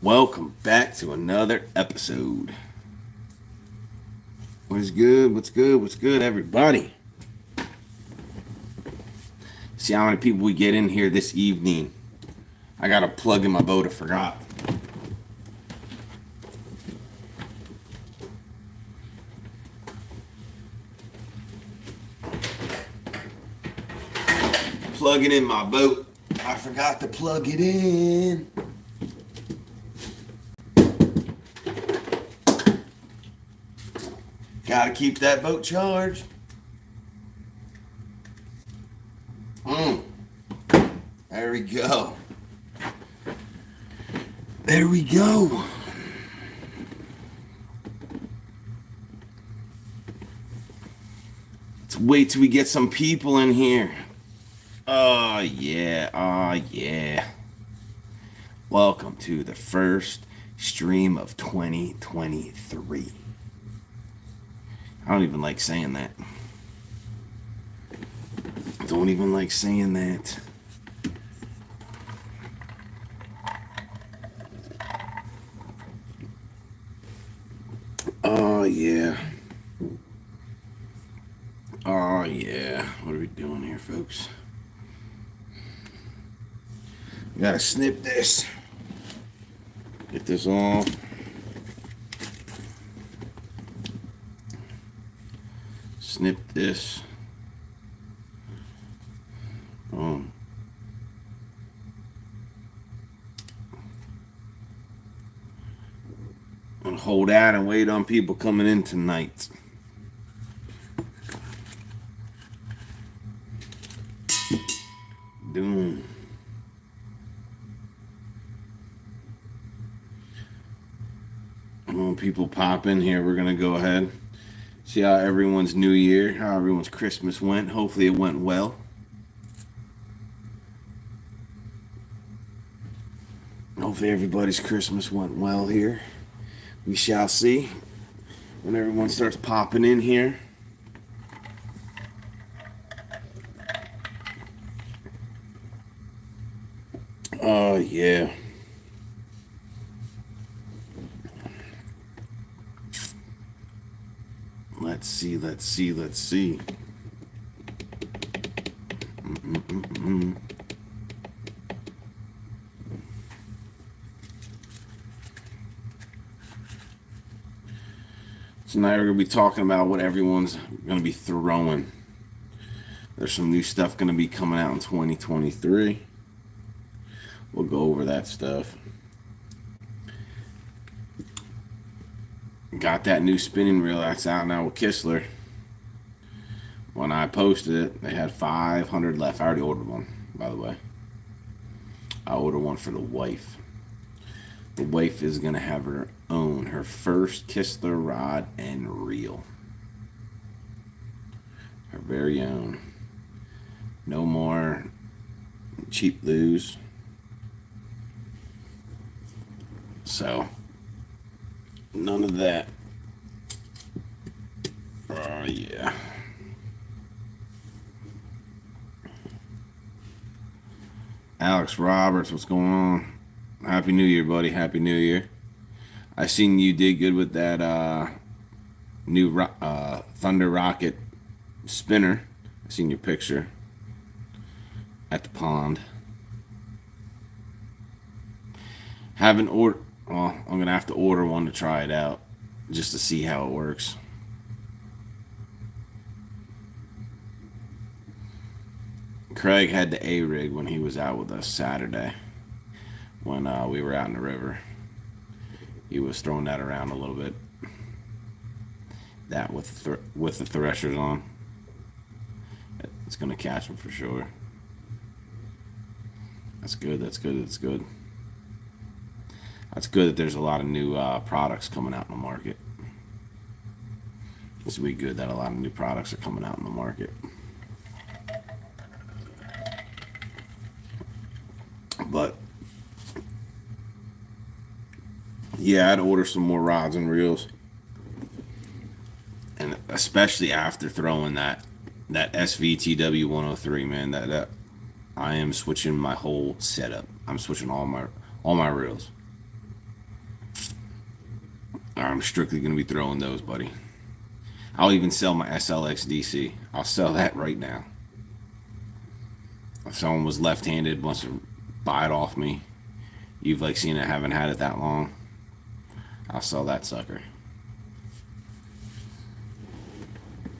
Welcome back to another episode. What's good? What's good? What's good, everybody? See how many people we get in here this evening. I got a plug in my boat. I forgot. Plug it in my boat. I forgot to plug it in. Gotta keep that boat charged. There we go. There we go. Let's wait till we get some people in here. Oh yeah, oh yeah. Welcome to the first stream of 2023. I don't even like saying that. I don't even like saying that. Oh yeah. Oh yeah. What are we doing here, folks? We gotta snip this. Get this off. Snip this. Boom. And hold out and wait on people coming in tonight. Doom. When people pop in here, we're gonna go ahead. See how everyone's New Year, how everyone's Christmas went. Hopefully it went well. Hopefully everybody's Christmas went well here. We shall see when everyone starts popping in here. Oh, yeah. Let's see, let's see, let's see. Tonight we're going to be talking about what everyone's going to be throwing. There's some new stuff going to be coming out in 2023. We'll go over that stuff. Got that new spinning reel that's out now with Kistler. When I posted it, they had 500 left. I already ordered one, by the way. I ordered one for the wife. The wife is going to have her first Kistler rod and reel. Her very own. No more cheap loos. So, none of that. Oh, yeah. Alex Roberts, what's going on? Happy New Year, buddy. Happy New Year. I seen you did good with that new Thunder Rocket spinner. I seen your picture at the pond. Haven't ordered. Well, I'm gonna have to order one to try it out, just to see how it works. Craig had the A-rig when he was out with us Saturday, when we were out in the river. He was throwing that around a little bit. That with the threshers on, it's gonna catch him for sure. That's good. That's good. That's good. That's good that there's a lot of new products coming out in the market. It's be good that a lot of new products are coming out in the market. But yeah, I'd order some more rods and reels, and especially after throwing that SVTW 103, man. That I am switching my whole setup. I'm switching all my reels. I'm strictly going to be throwing those, buddy. I'll even sell my SLX DC. I'll sell that right now. If someone was left-handed, wants to buy it off me, you've like seen it, haven't had it that long, I'll sell that sucker.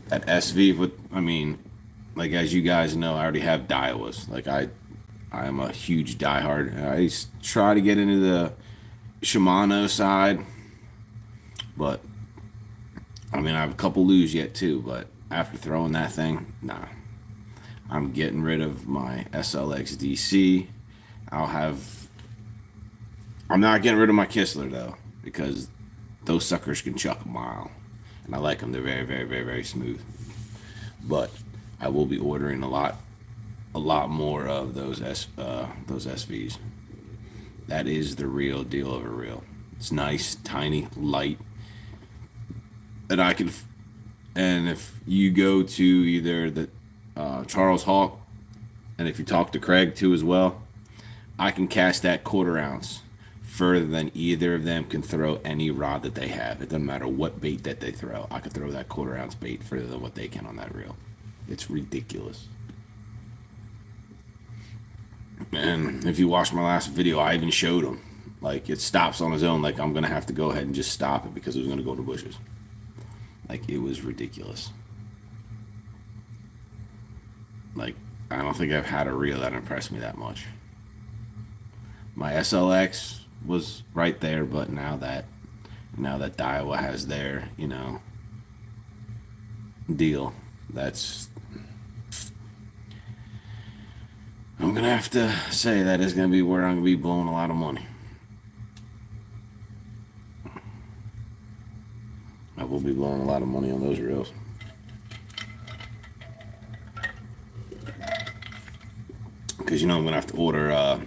That SV, but I mean, like as you guys know, I already have Daiwas. Like I am a huge diehard. I try to get into the Shimano side, but I mean I have a couple lose yet too. But after throwing that thing, nah, I'm getting rid of my SLX DC. I'm not getting rid of my Kistler though, because those suckers can chuck a mile, and I like them. They're very, very, very, very smooth. But I will be ordering a lot more of those SVs. That is the real deal of a reel. It's nice, tiny, light, and and if you go to either the Charles Hawk, and if you talk to Craig too as well, I can cast that 1/4 ounce further than either of them can throw any rod that they have. It doesn't matter what bait that they throw. I can throw that 1/4 ounce bait further than what they can on that reel. It's ridiculous. And if you watched my last video, I even showed them. Like, it stops on its own. Like, I'm going to have to go ahead and just stop it because it was going to go in the bushes. Like, it was ridiculous. Like, I don't think I've had a reel that impressed me that much. My SLX was right there, but now that Daiwa has their, deal, I'm gonna have to say that is gonna be where I'm gonna be blowing a lot of money. I will be blowing a lot of money on those reels. Because I'm gonna have to order a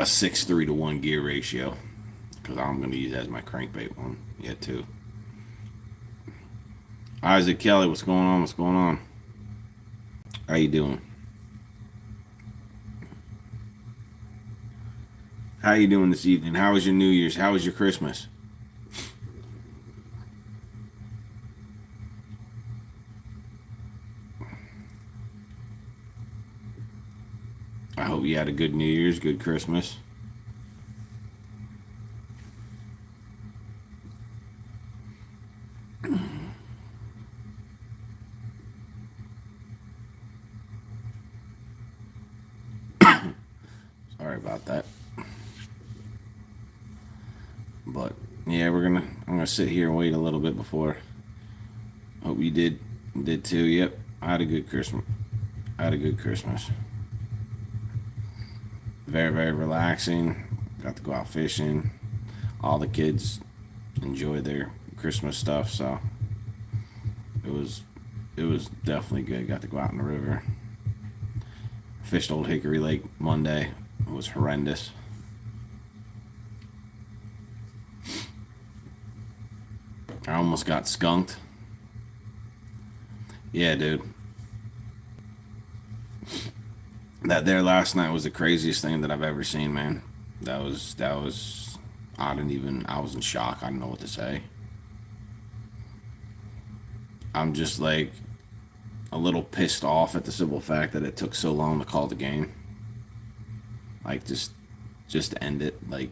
6:3 to 1 gear ratio, because I'm going to use that as my crankbait one yet too. Isaac Kelly, what's going on? What's going on? How you doing? How you doing this evening? How was your New Year's? How was your Christmas? I hope you had a good New Year's, good Christmas. Sorry about that. But yeah, I'm gonna sit here and wait a little bit before. Hope you did too. Yep, I had a good Christmas. Very, very relaxing. Got to go out fishing. All the kids enjoyed their Christmas stuff, so it was definitely good. Got to go out in the river. Fished Old Hickory Lake Monday. It was horrendous. I almost got skunked. Yeah, dude. That there last night was the craziest thing that I've ever seen, man. That was I was in shock. I didn't know what to say. I'm just like a little pissed off at the simple fact that it took so long to call the game. Like, just to end it. Like,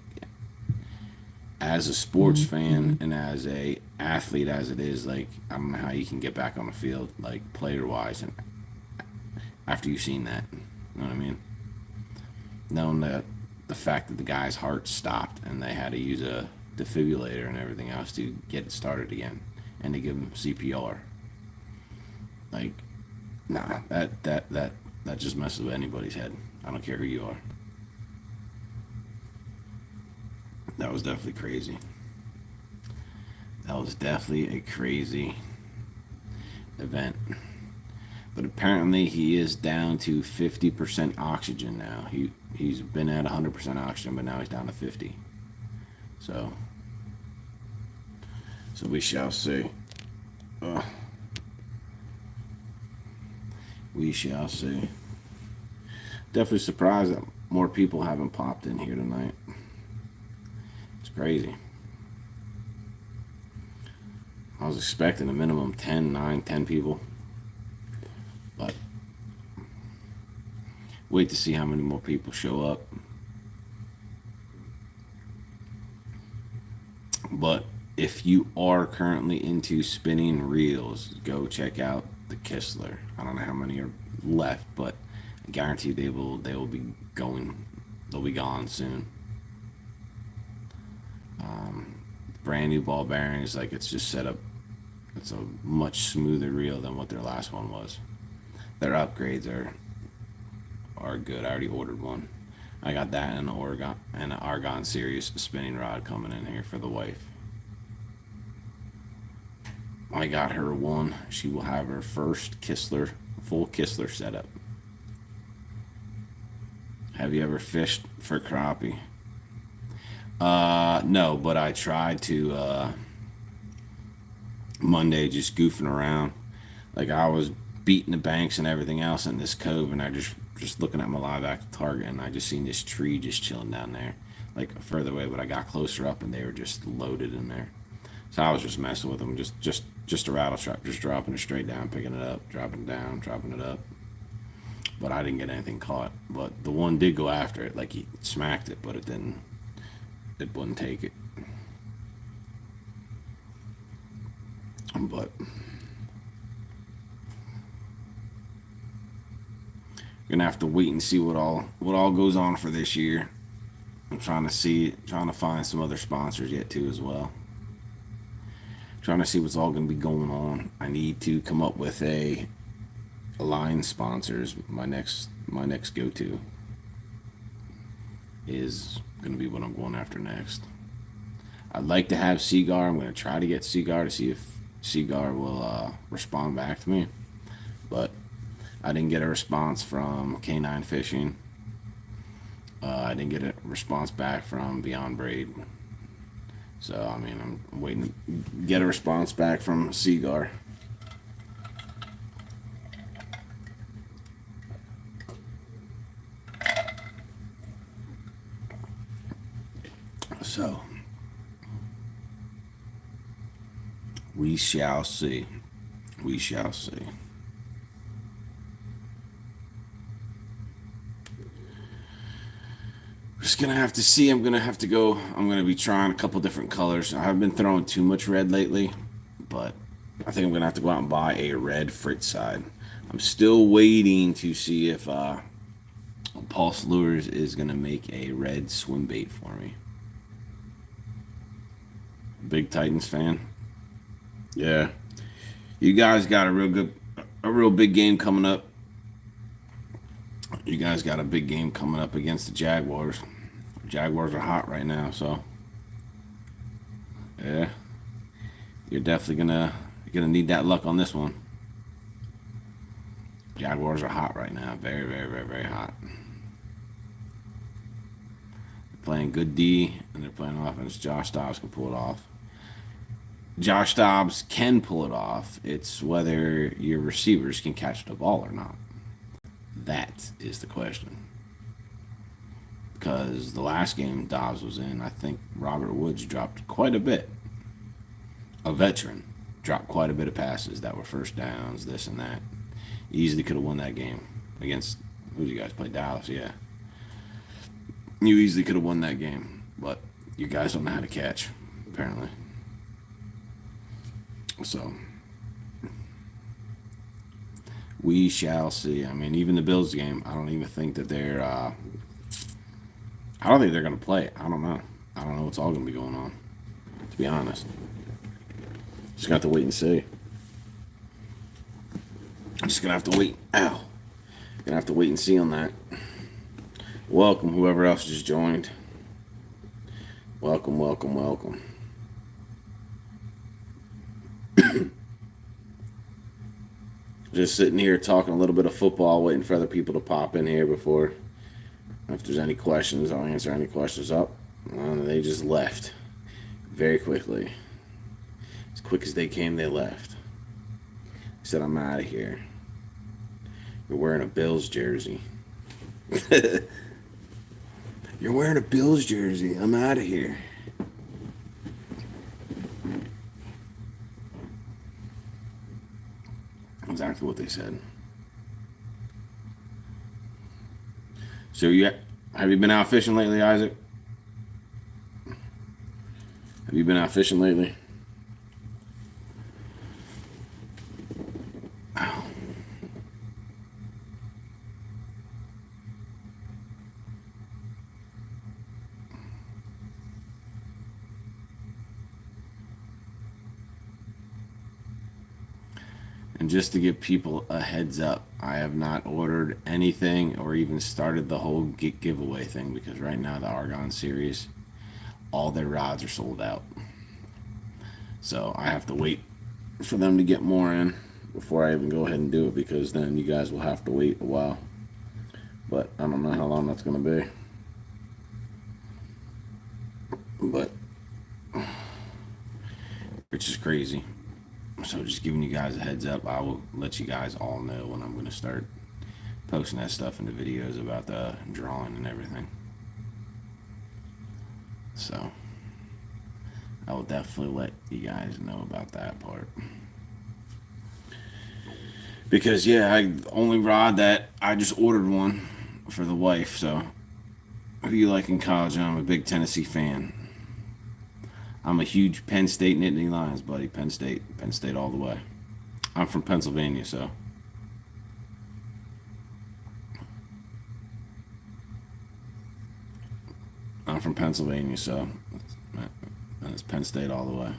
as a sports fan and as a athlete as it is, like, I don't know how you can get back on the field, like, player wise, and after you've seen that. You know what I mean? Knowing that the fact that the guy's heart stopped and they had to use a defibrillator and everything else to get it started again, and to give him CPR. Like, nah, that just messes with anybody's head. I don't care who you are. That was definitely crazy. That was definitely a crazy event. But apparently he is down to 50% oxygen now. He's been at 100% oxygen, but now he's down to 50. So we shall see. We shall see. Definitely surprised that more people haven't popped in here tonight. It's crazy. I was expecting a minimum 10, 9, 10 people. But wait to see how many more people show up. But if you are currently into spinning reels, go check out the Kistler. I don't know how many are left, but I guarantee they will be going. They'll be gone soon. Brand new ball bearings, like it's just set up. It's a much smoother reel than what their last one was. Their upgrades are good. I already ordered one. I got that and an Argon series spinning rod coming in here for the wife. I got her one. She will have her first Kistler, full Kistler setup. Have you ever fished for crappie? No, but I tried to Monday just goofing around. Like I was beating the banks and everything else in this cove, and I just looking at my live active target, and I just seen this tree just chilling down there, like further away. But I got closer up, and they were just loaded in there. So I was just messing with them, just a rattle trap, just dropping it straight down, picking it up, dropping it down, dropping it up. But I didn't get anything caught. But the one did go after it, like he smacked it, but it didn't. It wouldn't take it. But gonna have to wait and see what all goes on for this year. I'm trying to find some other sponsors yet too as well. Trying to see what's all gonna be going on. I need to come up with a line sponsors. My next go-to is gonna be what I'm going after next. I'd like to have Seagar. I'm gonna try to get Seagar to see if Seagar will respond back to me, but I didn't get a response from K9 Fishing. I didn't get a response back from Beyond Braid. So, I mean, I'm waiting to get a response back from Seagar. So, we shall see. We shall see. Just gonna have to see. I'm gonna have to go. I'm gonna be trying a couple different colors. I haven't been throwing too much red lately, but I think I'm gonna have to go out and buy a red Fritz side. I'm still waiting to see if Pulse Lures is gonna make a red swim bait for me. Big Titans fan. Yeah, you guys got a real big game coming up. You guys got a big game coming up against the Jaguars. Jaguars are hot right now, so yeah, you're definitely gonna need that luck on this one. Jaguars are hot right now, very, very, very, very hot. They're playing good D and they're playing offense. Josh Dobbs can pull it off. Josh Dobbs can pull it off. It's whether your receivers can catch the ball or not. That is the question. Because the last game Dobbs was in, I think Robert Woods dropped quite a bit. A veteran dropped quite a bit of passes that were first downs, this and that. Easily could have won that game against, who did you guys play? Dallas, yeah. You easily could have won that game, but you guys don't know how to catch, apparently. So we shall see. I mean, even the Bills game, I don't even think that they're. I don't think they're going to play it. I don't know. I don't know what's all going to be going on, to be honest. Just got to wait and see. I'm just going to have to wait. Ow. Going to have to wait and see on that. Welcome, whoever else just joined. Welcome, welcome, welcome. Just sitting here talking a little bit of football, waiting for other people to pop in here before. If there's any questions, I'll answer any questions up. They just left very quickly. As quick as they came, they left. I said, I'm out of here. You're wearing a Bills jersey. You're wearing a Bills jersey. I'm out of here. exactly what they said. So have you been out fishing lately, Isaac? Have you been out fishing lately? And just to give people a heads up, I have not ordered anything or even started the whole giveaway thing because right now the Argon series, all their rods are sold out. So I have to wait for them to get more in before I even go ahead and do it, because then you guys will have to wait a while. But I don't know how long that's going to be. But which is crazy. So just giving you guys a heads up, I will let you guys all know when I'm going to start posting that stuff into videos about the drawing and everything. So I will definitely let you guys know about that part. Because yeah, only rod that I just ordered one for the wife. So who you like in college? I'm a big Tennessee fan. I'm a huge Penn State Nittany Lions buddy. Penn State all the way. I'm from Pennsylvania, so it's Penn State all the way.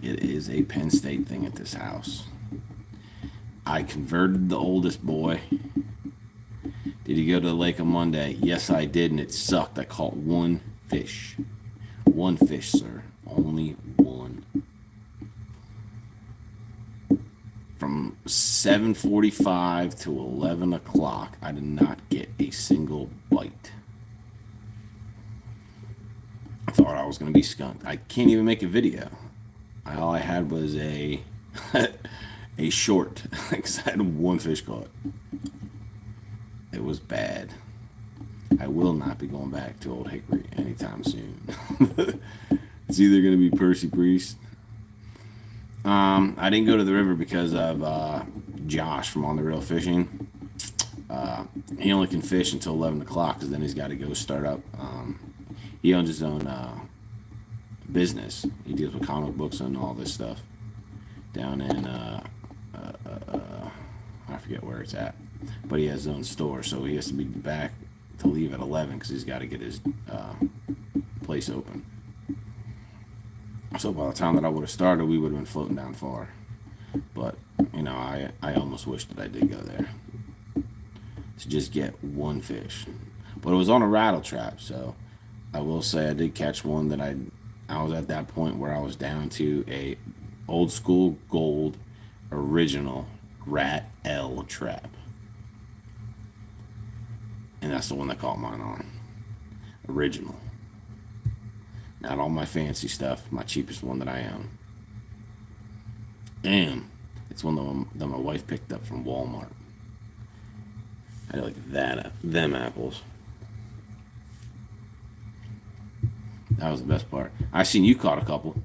It is a Penn State thing at this house. I converted the oldest boy. Did you go to the lake on Monday? Yes, I did, and it sucked. I caught one fish. One fish, sir. Only one. From 7:45 to 11 o'clock, I did not get a single bite. I thought I was going to be skunked. I can't even make a video. All I had was a short, because I had one fish caught. It was bad. I will not be going back to Old Hickory anytime soon. It's either going to be Percy Priest. I didn't go to the river because of Josh from On the Real Fishing. He only can fish until 11 o'clock because then he's got to go start up. He owns his own business. He deals with comic books and all this stuff down in I forget where it's at, but he has his own store, so he has to be back to leave at 11 because he's got to get his place open. So by the time that I would have started, we would have been floating down far. But you know, I almost wish that I did go there to just get one fish, but it was on a rattle trap. So I will say I did catch one that I was at that point where I was down to a old school gold original Rat L trap, and that's the one that caught mine on. Original, not all my fancy stuff. My cheapest one that I own, and it's one that my wife picked up from Walmart. I like them apples. That was the best part. I seen you caught a couple.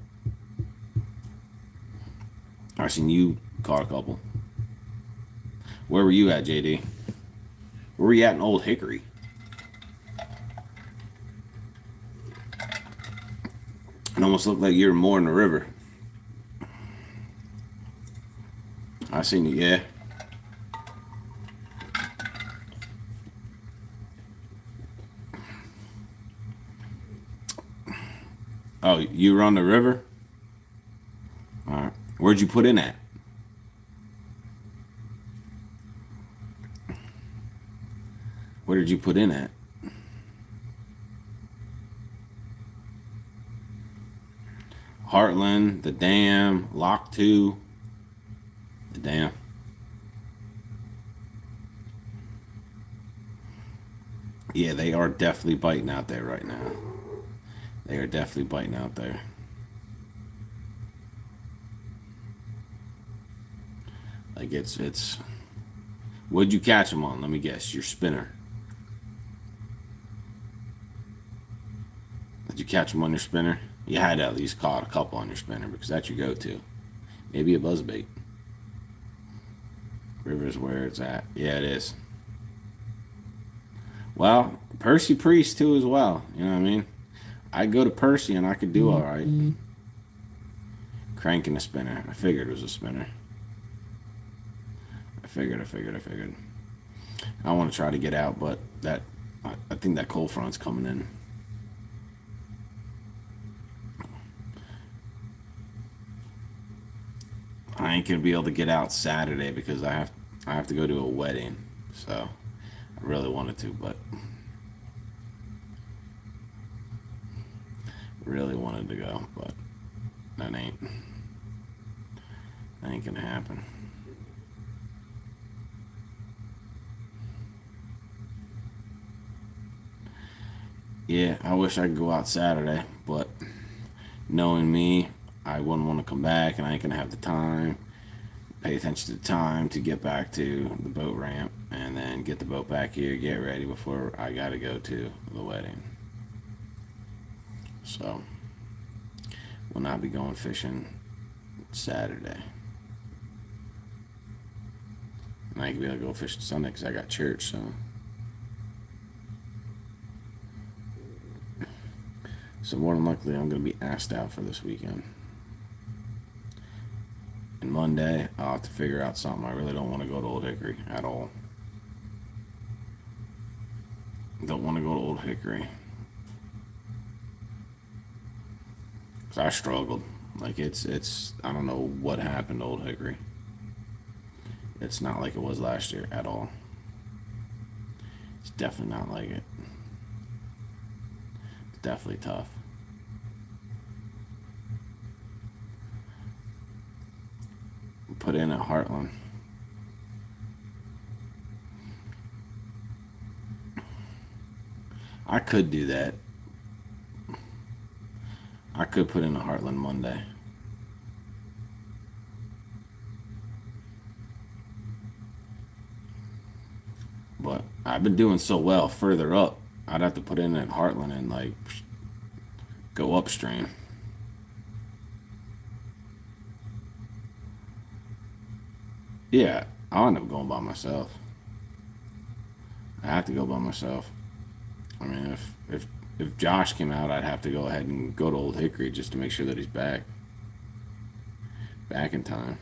Where were you at, JD? Where were you at in Old Hickory? It almost looked like you were more in the river. I seen you, yeah. Oh, you were on the river? All right. Where'd you put in at? Where did you put in at? Heartland, the dam, Lock 2, the dam. Yeah, they are definitely biting out there right now. They are definitely biting out there. Like it's. What'd you catch them on? Let me guess. Your spinner. Did you catch them on your spinner? You had to at least caught a couple on your spinner because that's your go-to. Maybe a buzzbait. River's where it's at. Yeah, it is. Well, Percy Priest too as well. You know what I mean? I'd go to Percy and I could do all right. Cranking a spinner. I figured it was a spinner. I figured. I want to try to get out, but I think that cold front's coming in. I ain't gonna be able to get out Saturday because I have to go to a wedding. So I really wanted to, but really wanted to go, but that ain't gonna happen. Yeah, I wish I could go out Saturday, but knowing me, I wouldn't want to come back, and I ain't gonna have the time. Pay attention to the time to get back to the boat ramp, and then get the boat back here, get ready before I gotta go to the wedding. So, will not be going fishing Saturday. And I ain't gonna be able to go fishing Sunday because I got church. So more than likely, I'm gonna be asked out for this weekend. And Monday, I'll have to figure out something. I really don't want to go to Old Hickory at all. Don't want to go to Old Hickory. Because I struggled. Like, I don't know what happened to Old Hickory. It's not like it was last year at all. It's definitely not like it. It's definitely tough. Put in at Heartland. I could do that. I could put in a Heartland Monday. But I've been doing so well further up. I'd have to put in at Heartland and like go upstream. Yeah, I'll end up going by myself. I have to go by myself. I mean, if Josh came out, I'd have to go ahead and go to Old Hickory just to make sure that he's back in time.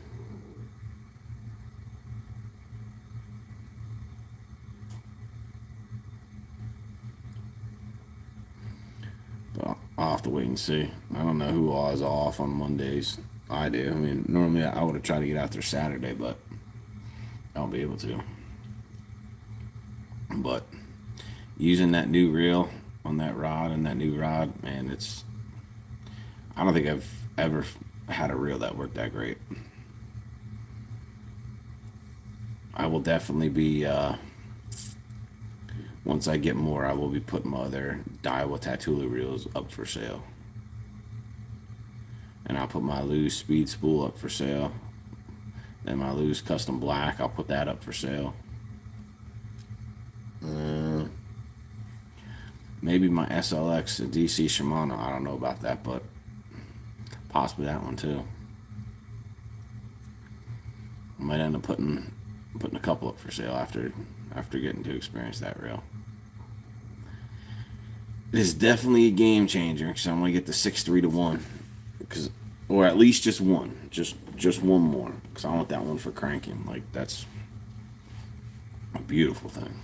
But I'll have to wait and see. I don't know who all is off on Mondays. I do. I mean, normally I would have tried to get out there Saturday, but I won't be able to. But using that new reel on that rod and that new rod, man, I don't think I've ever had a reel that worked that great. I will definitely be, once I get more, I will be putting my other Daiwa Tatula reels up for sale. And I'll put my loose speed spool up for sale. Then my loose custom black, I'll put that up for sale. Maybe my SLX DC Shimano. I don't know about that, but possibly that one too. I might end up putting a couple up for sale after getting to experience that reel. It is definitely a game changer because I'm gonna get the 6-3 to 1, or at least just one, just one more, because I want that one for cranking. Like, that's a beautiful thing.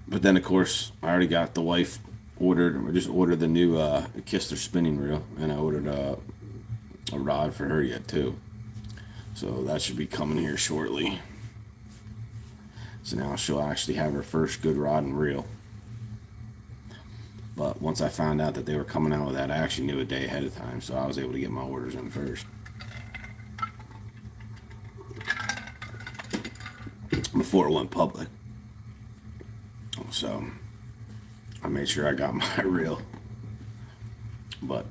But then, of course, I already got the wife ordered. I just ordered the new Kistler spinning reel, and I ordered a rod for her yet too. So that should be coming here shortly. So now she'll actually have her first good rod and reel. But once I found out that they were coming out with that, I actually knew a day ahead of time, so I was able to get my orders in first. Before it went public. So I made sure I got my reel. But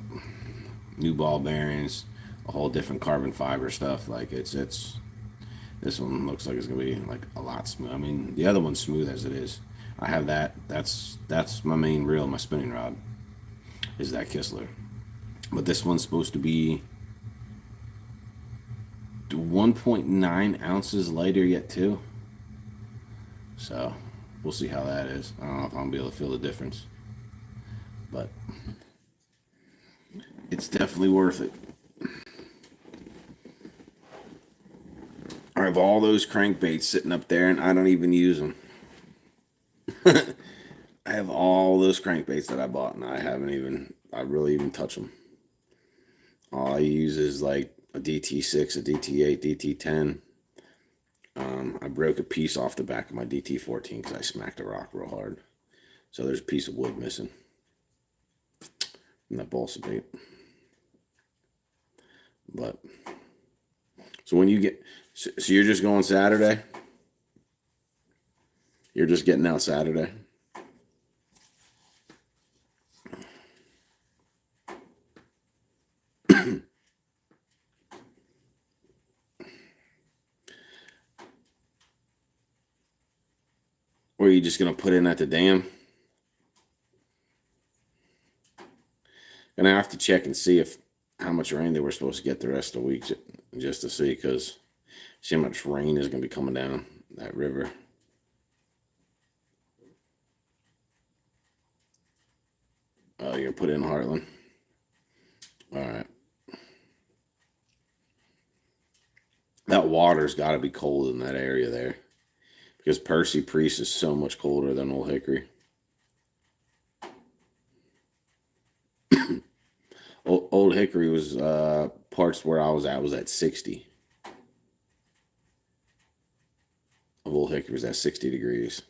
new ball bearings, a whole different carbon fiber stuff. Like, it's this one looks like it's gonna be like a lot smooth. I mean, the other one's smooth as it is, I have that. That's my main reel, my spinning rod, is that Kistler. But this one's supposed to be 1.9 ounces lighter yet too. So we'll see how that is. I don't know if I'm gonna be able to feel the difference, but it's definitely worth it. I have all those crankbaits sitting up there, and I don't even use them. I have all those crankbaits that I bought, and I really even touch them. All I use is like a DT6, a DT8, DT10. I broke a piece off the back of my DT14 because I smacked a rock real hard. So there's a piece of wood missing from that balsa bait. But, so when you get, so you're just going Saturday? You're just getting out Saturday? Or are you just going to put in at the dam? Gonna have to check and see if how much rain they were supposed to get the rest of the week, just to see, because see how much rain is going to be coming down that river. Oh, you're going to put in Heartland? All right. That water's got to be cold in that area there, because Percy Priest is so much colder than Old Hickory. Old Hickory was parts where I was at 60. Of Old Hickory was at 60 degrees.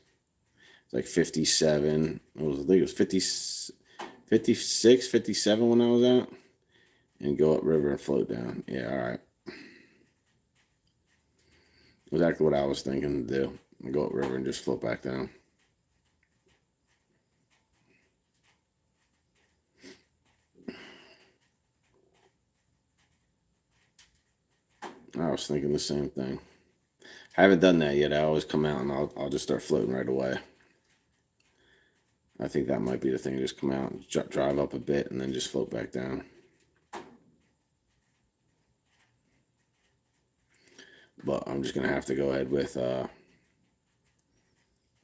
It's like 57. I think it was 50, 56, 57 when I was out. And go up river and float down. Yeah, all right. Exactly what I was thinking to do. Go up river and just float back down. I was thinking the same thing. I haven't done that yet. I always come out and I'll just start floating right away. I think that might be the thing. Just come out and drive up a bit and then just float back down. But I'm just going to have to go ahead with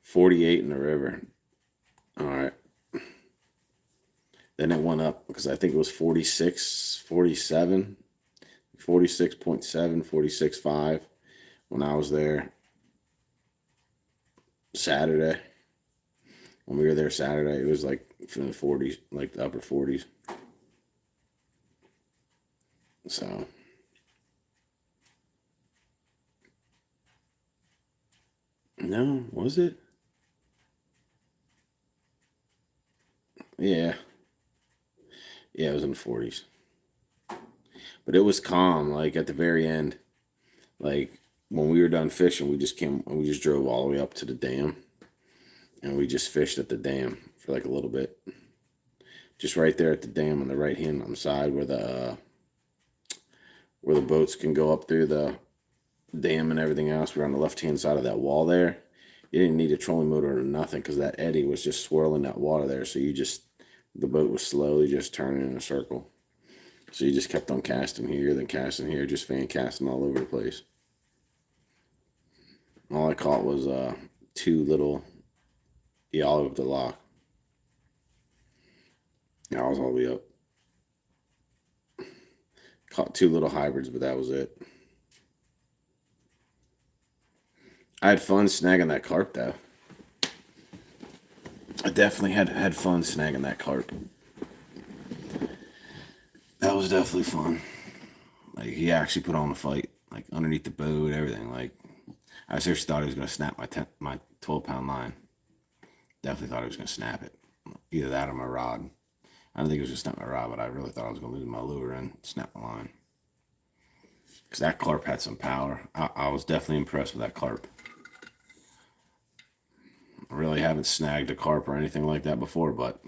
48 in the river. All right. Then it went up because I think it was 46, 47, 46.7, 46.5 when I was there Saturday. When we were there Saturday, it was like in the 40s, like the upper 40s. So, no, was it? Yeah. Yeah, it was in the 40s. But it was calm, like at the very end. Like when we were done fishing, we just drove all the way up to the dam. And we just fished at the dam for like a little bit. Just right there at the dam on the right hand side where the boats can go up through the dam and everything else. We're on the left hand side of that wall there. You didn't need a trolling motor or nothing because that eddy was just swirling that water there. So the boat was slowly just turning in a circle. So you just kept on casting here, then casting here, just fan casting all over the place. All I caught was two little, yeah, all over the lock. I was all the way up. Caught two little hybrids, but that was it. I had fun snagging that carp, though. I definitely had fun snagging that carp. That was definitely fun. Like, he actually put on a fight, like underneath the boat, everything. Like, I seriously thought he was gonna snap my 12-pound line. Definitely thought he was gonna snap it. Either that or my rod. I don't think it was just snap my rod, but I really thought I was gonna lose my lure and snap my line. Because that carp had some power. I was definitely impressed with that carp. I really haven't snagged a carp or anything like that before, but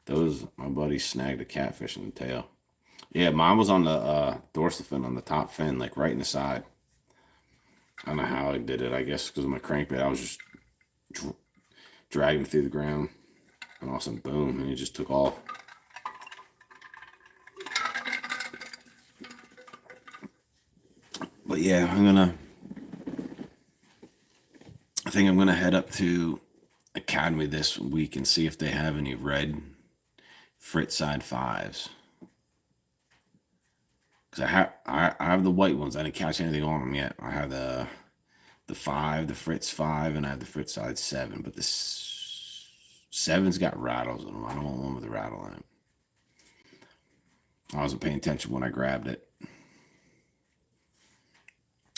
my buddy snagged a catfish in the tail. Yeah, mine was on the dorsal fin, on the top fin, like right in the side. I don't know how I did it. I guess because of my crankbait, I was just dragged him through the ground, and all of a sudden, boom, and he just took off. But yeah, I think I'm gonna head up to Academy this week and see if they have any red Fritz side 5s. Because I have the white ones. I didn't catch anything on them yet. I have the 5, the Fritz 5, and I have the Fritz side 7. But the 7's got rattles in them. I don't want one with a rattle in it. I wasn't paying attention when I grabbed it.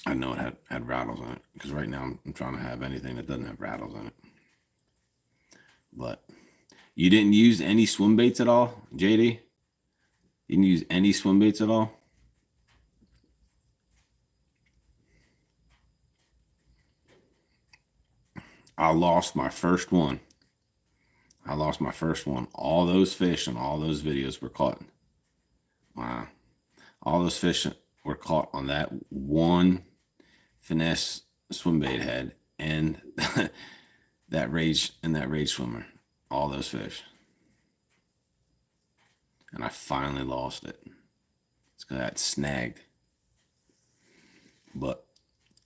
I know it had rattles in it. Because right now I'm trying to have anything that doesn't have rattles in it. But you didn't use any swim baits at all, JD? You didn't use any swim baits at all? I lost my first one. All those fish and all those videos were caught. Wow. All those fish were caught on that one finesse swim bait head and that rage swimmer. All those fish. And I finally lost it. It's because I got snagged. But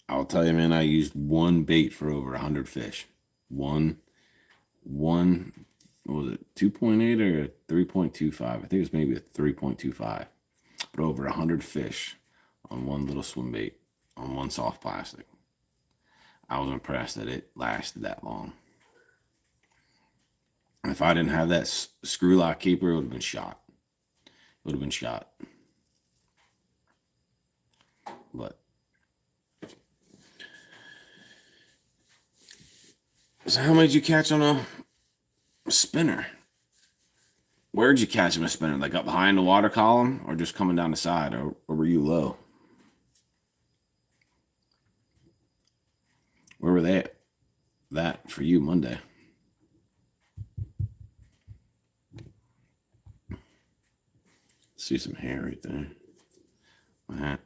I'll tell you, man, I used one bait for over 100 fish. One, what was it, 2.8 or 3.25? I think it was maybe a 3.25. But over 100 fish on one little swim bait on one soft plastic. I was impressed that it lasted that long. And if I didn't have that screw lock keeper, it would have been shot. But so how many did you catch on a spinner? Where'd you catch him a spinner? Like up behind the water column or just coming down the side, or were you low? Where were they at that for you Monday? See some hair right there. That.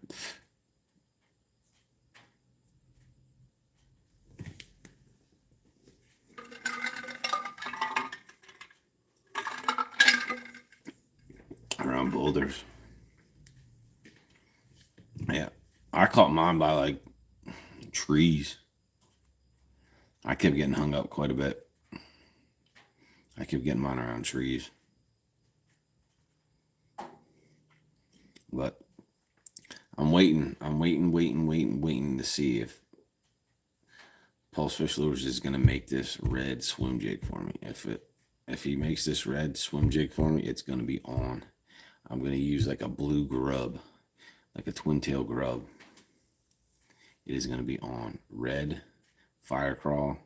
Around boulders. Yeah. I caught mine by like trees. I kept getting hung up quite a bit. I kept getting mine around trees. But I'm waiting to see if Pulse Fish Lures is going to make this red swim jig for me. If he makes this red swim jig for me, it's going to be on. I'm going to use like a blue grub, like a twin tail grub. It is going to be on. Red fire crawl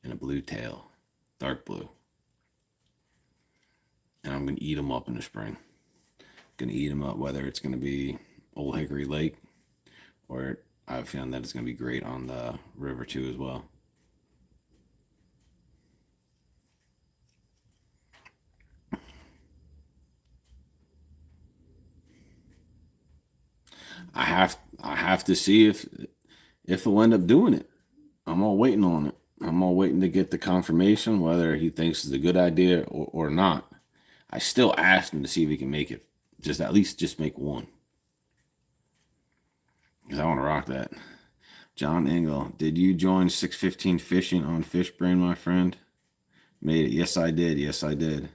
and a blue tail, dark blue. And I'm going to eat them up in the spring. Going to eat them up, whether it's going to be Old Hickory Lake or I've found that it's going to be great on the river too as well. I have to see if he'll end up doing it. I'm all waiting on it. I'm all waiting to get the confirmation whether he thinks it's a good idea or not. I still asked him to see if he can make it. Just at least just make one. Because I want to rock that. John Engel, did you join 615 Fishing on Fishbrain, my friend? Made it. Yes, I did. Yes, I did.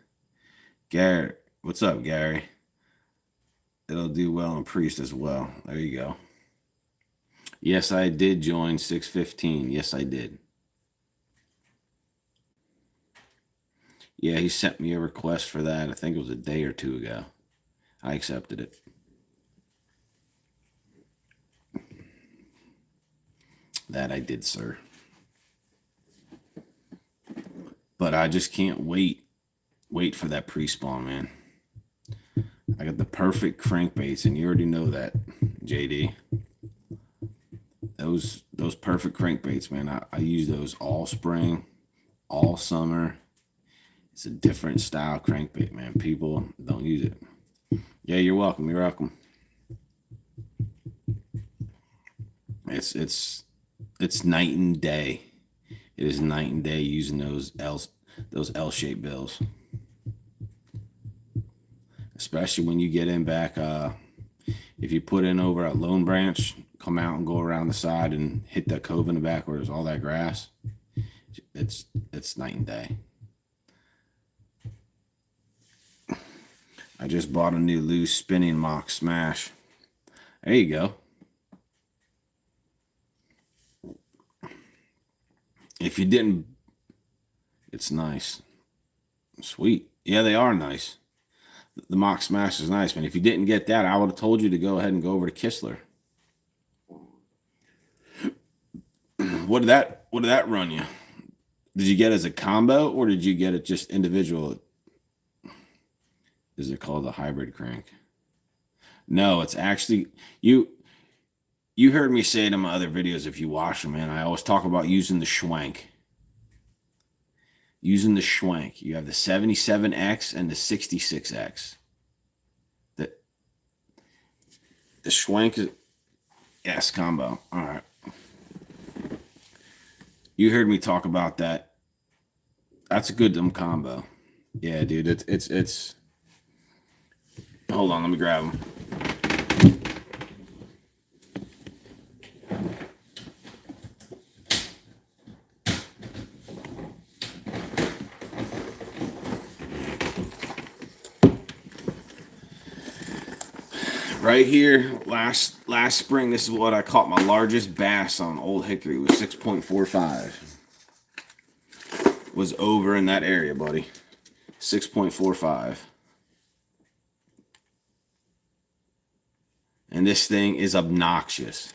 Gary, what's up, Gary? It'll do well in Priest as well. There you go. Yes, I did join 615. Yes, I did. Yeah, he sent me a request for that. I think it was a day or two ago. I accepted it. That I did, sir. But I just can't wait for that pre-spawn, man. I got the perfect crankbaits, and you already know that, JD. Those perfect crankbaits, man. I use those all spring, all summer. It's a different style crankbait, man. People don't use it. Yeah, you're welcome. You're welcome. It's night and day It is night and day using those L-shaped bills, especially when you get in back. If you put in over at Lone Branch, come out and go around the side and hit that cove in the back where there's all that grass. It's night and day. I just bought a new loose spinning mock smash. There you go. If you didn't, it's nice. Sweet. Yeah, they are nice. The mock smash is nice, man. If you didn't get that, I would have told you to go ahead and go over to Kistler. What did that run you? Did you get it as a combo or did you get it just individual? Is it called a hybrid crank? No, it's actually you heard me say it in my other videos, if you watch them, man, I always talk about using the Schwenk. Using the Schwenk. You have the 77X and the 66X. The Schwenk is yes combo. All right. You heard me talk about that. That's a good combo. Yeah, dude. It's. Hold on, let me grab them. Right here, last spring, this is what I caught my largest bass on Old Hickory. It was 6.45. Was over in that area, buddy. 6.45. And this thing is obnoxious.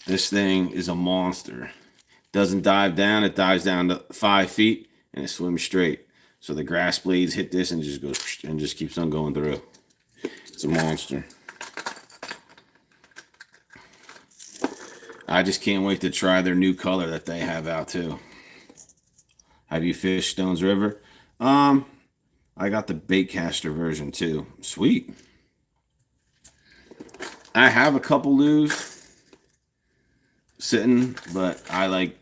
This thing is a monster. Doesn't dive down. It dives down to 5 feet and it swims straight. So the grass blades hit this and just goes and just keeps on going through. It's a monster. I just can't wait to try their new color that they have out too. Have you fished Stones River? I got the baitcaster version too. Sweet. I have a couple loos sitting, but I like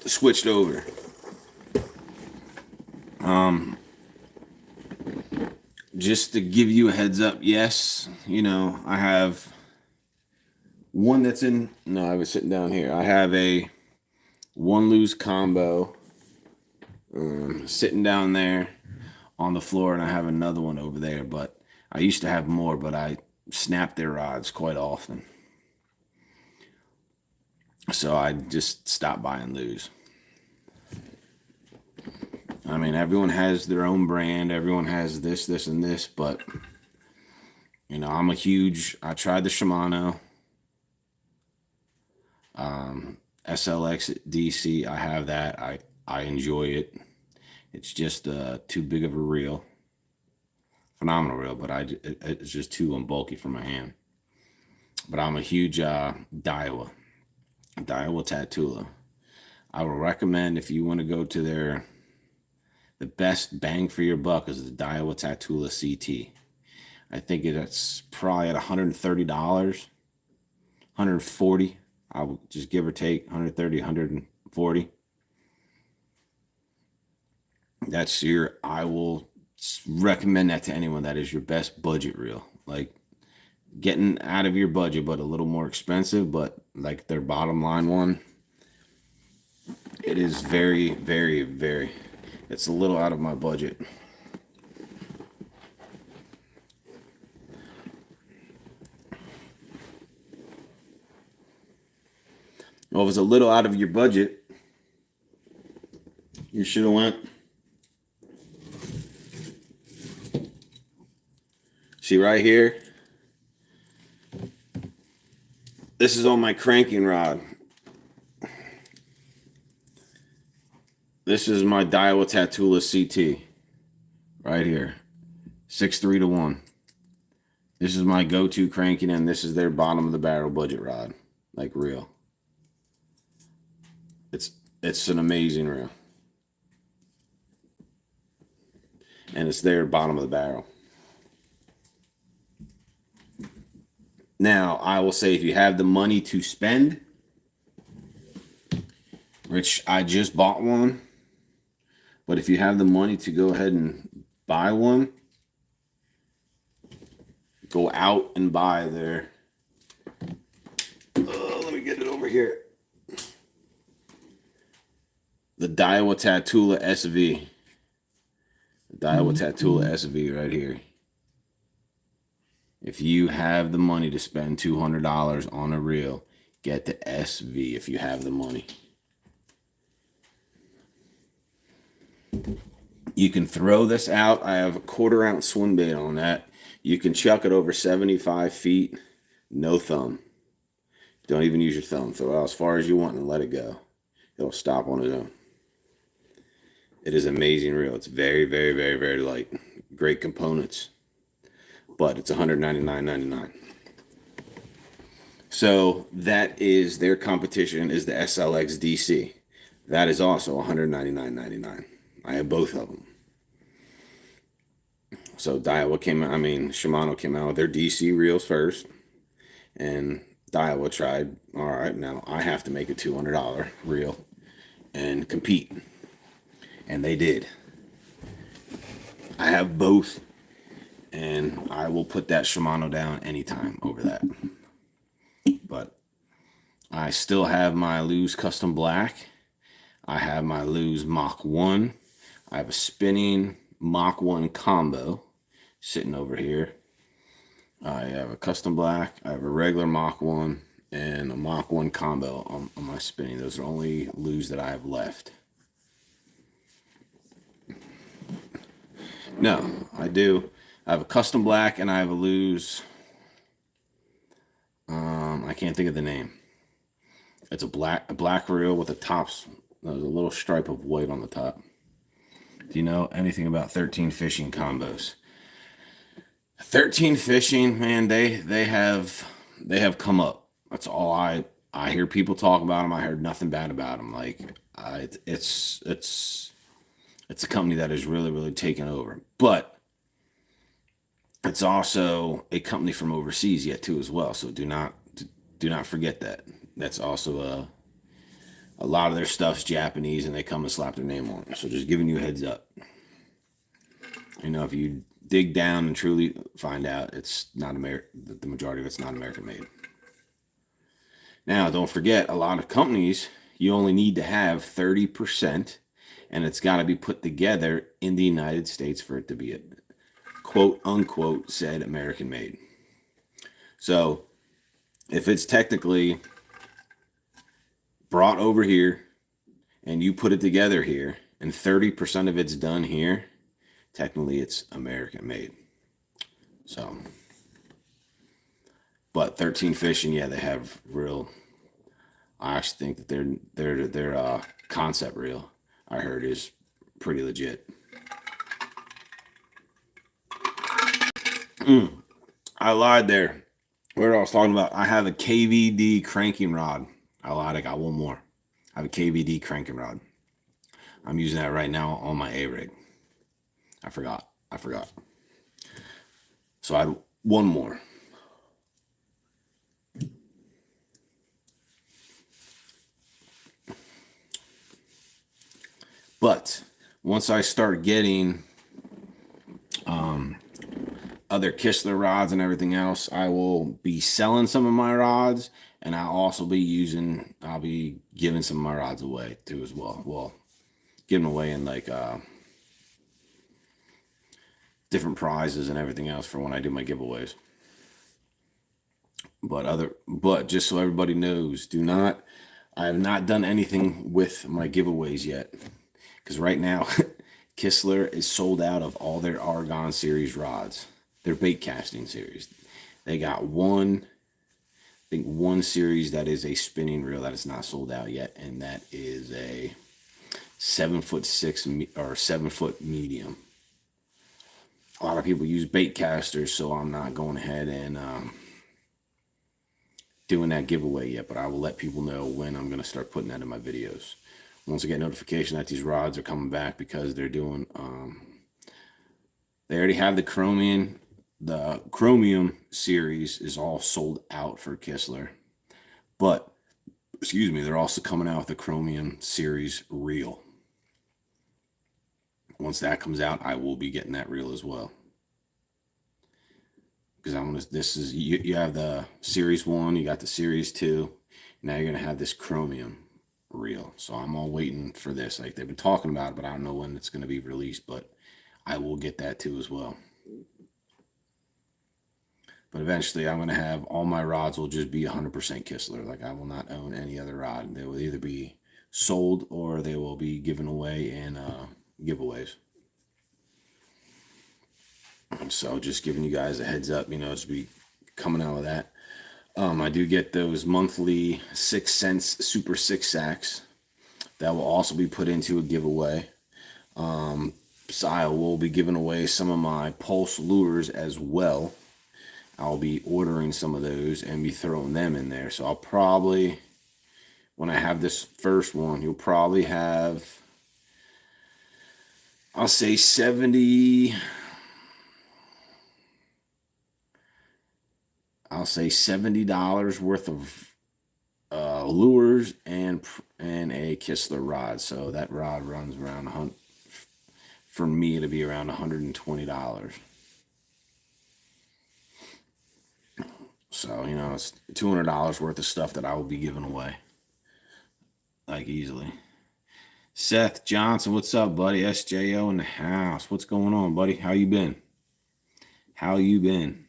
switched over. Just to give you a heads up, yes, you know, I have one that's in, no, I was sitting down here. I have a one loose combo sitting down there on the floor, and I have another one over there, but I used to have more, but I snap their rods quite often. So I just stopped buying loos. I mean, everyone has their own brand. Everyone has this, and this, but you know, I tried the Shimano SLX DC. I have that. I enjoy it. It's just too big of a reel. Phenomenal reel, but it's just too bulky for my hand. But I'm a huge Daiwa Tatula. I will recommend, if you want to go to the best bang for your buck is the Daiwa Tatula CT. I think it's probably at $130, $140. I will just give or take 130, 140. I will recommend that to anyone. That is your best budget reel. Like getting out of your budget, but a little more expensive, but like their bottom line one, it is very, very, very, it's a little out of my budget. Well, if it's a little out of your budget, you should have went. See right here? This is on my cranking rod. This is my Daiwa Tatula CT. Right here. 6.3 to 1. This is my go-to cranking, and this is their bottom of the barrel budget rod. Like real. It's an amazing reel. And it's their bottom of the barrel. Now, I will say if you have the money to spend, which I just bought one, but if you have the money to go ahead and buy one, go out and buy their, let me get it over here. The Daiwa Tatula SV. The Daiwa Tatula SV right here. If you have the money to spend $200 on a reel, get the SV if you have the money. You can throw this out. I have a 1/4 ounce swim bait on that. You can chuck it over 75 feet, no thumb. Don't even use your thumb. Throw it out as far as you want and let it go. It'll stop on its own. It is an amazing reel. It's very, very, very, very light. Great components. But it's $199.99. So that is their competition is the SLX DC. That is also $199.99. I have both of them. So Daiwa came out, Shimano came out with their DC reels first. And Daiwa tried, all right, now I have to make a $200 reel and compete. And they did. I have both. And I will put that Shimano down anytime over that. But I still have my Lew's Custom Black. I have my Lew's Mach 1. I have a spinning Mach 1 combo sitting over here. I have a Custom Black. I have a regular Mach 1 and a Mach 1 combo on my spinning. Those are only Lew's that I have left. No, I do. I have a Custom Black and I have a Lew's. I can't think of the name. It's a black reel with the tops. There's a little stripe of white on the top. Do you know anything about 13 Fishing combos? 13 Fishing, man, they have come up. That's all I hear people talk about them. I heard nothing bad about them. Like it's a company that is really, really taken over. But it's also a company from overseas yet too as well. So do not forget that. That's also a lot of their stuff's Japanese and they come and slap their name on it. So just giving you a heads up. You know, if you dig down and truly find out it's not American, the majority of it's not American made. Now, don't forget, a lot of companies, you only need to have 30% and it's got to be put together in the United States for it to be a quote unquote said American made. So if it's technically brought over here and you put it together here and 30% of it's done here, technically it's American made. So, but 13 Fishing, yeah, they have real, I actually think that their concept reel I heard is pretty legit. I lied there. What I was talking about, I have a KVD cranking rod. I lied, I got one more. I have a KVD cranking rod. I'm using that right now on my A-rig. I forgot. So I had one more. But once I start getting other Kistler rods and everything else, I will be selling some of my rods, and I'll also be giving some of my rods away too as well. Well, give them away in like different prizes and everything else for when I do my giveaways. But just so everybody knows, I have not done anything with my giveaways yet, because right now Kistler is sold out of all their Argon series rods, their bait casting series. They got one series that is a spinning reel that is not sold out yet, and that is a 7'6" or 7-foot medium. A lot of people use bait casters, so I'm not going ahead and doing that giveaway yet, but I will let people know when I'm going to start putting that in my videos. Once I get notification that these rods are coming back, because they're doing, they already have the Chromium the Chromium series is all sold out for Kistler, but excuse me, they're also coming out with the Chromium series reel. Once that comes out, I will be getting that reel as well. Because I'm gonna. This is you have the series 1, you got the series 2. Now you're gonna have this Chromium reel. So I'm all waiting for this. Like they've been talking about it, but I don't know when it's gonna be released. But I will get that too as well. But eventually, I'm gonna have all my rods will just be 100% Kistler. Like I will not own any other rod. They will either be sold or they will be given away in giveaways. So just giving you guys a heads up, to be coming out of that. I do get those monthly 6 cents Super 6 sacks that will also be put into a giveaway. So I will be giving away some of my Pulse lures as well. I'll be ordering some of those and be throwing them in there. So I'll probably, when I have this first one, you'll probably have, I'll say $70 worth of lures and a Kistler rod. So that rod runs around for me to be around $120. So it's $200 worth of stuff that I will be giving away, like easily. Seth Johnson, what's up, buddy? SJO in the house. What's going on, buddy? How you been? How you been?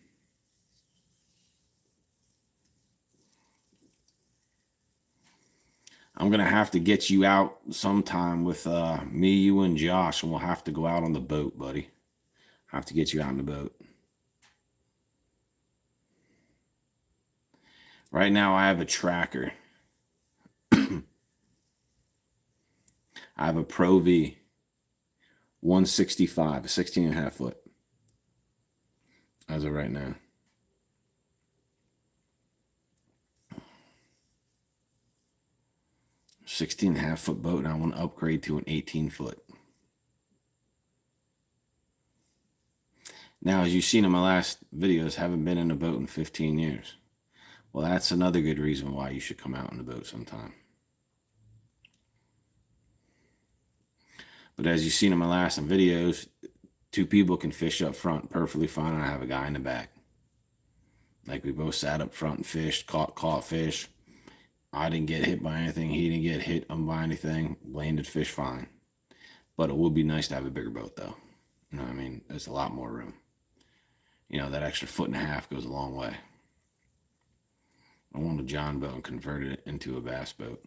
I'm going to have to get you out sometime with me, you, and Josh, and we'll have to go out on the boat, buddy. I have to get you out on the boat. Right now, I have a tracker. I have a Pro V 165, a 16.5 foot, as of right now. 16.5 foot boat, and I want to upgrade to an 18 foot. Now, as you've seen in my last videos, haven't been in a boat in 15 years. Well, that's another good reason why you should come out in the boat sometime. But as you've seen in my last videos, 2 people can fish up front perfectly fine, and I have a guy in the back. Like we both sat up front and fished, caught fish. I didn't get hit by anything. He didn't get hit by anything. Landed fish fine. But it would be nice to have a bigger boat, though. You know what I mean? There's a lot more room. That extra 1.5 goes a long way. I want a John boat and converted it into a bass boat.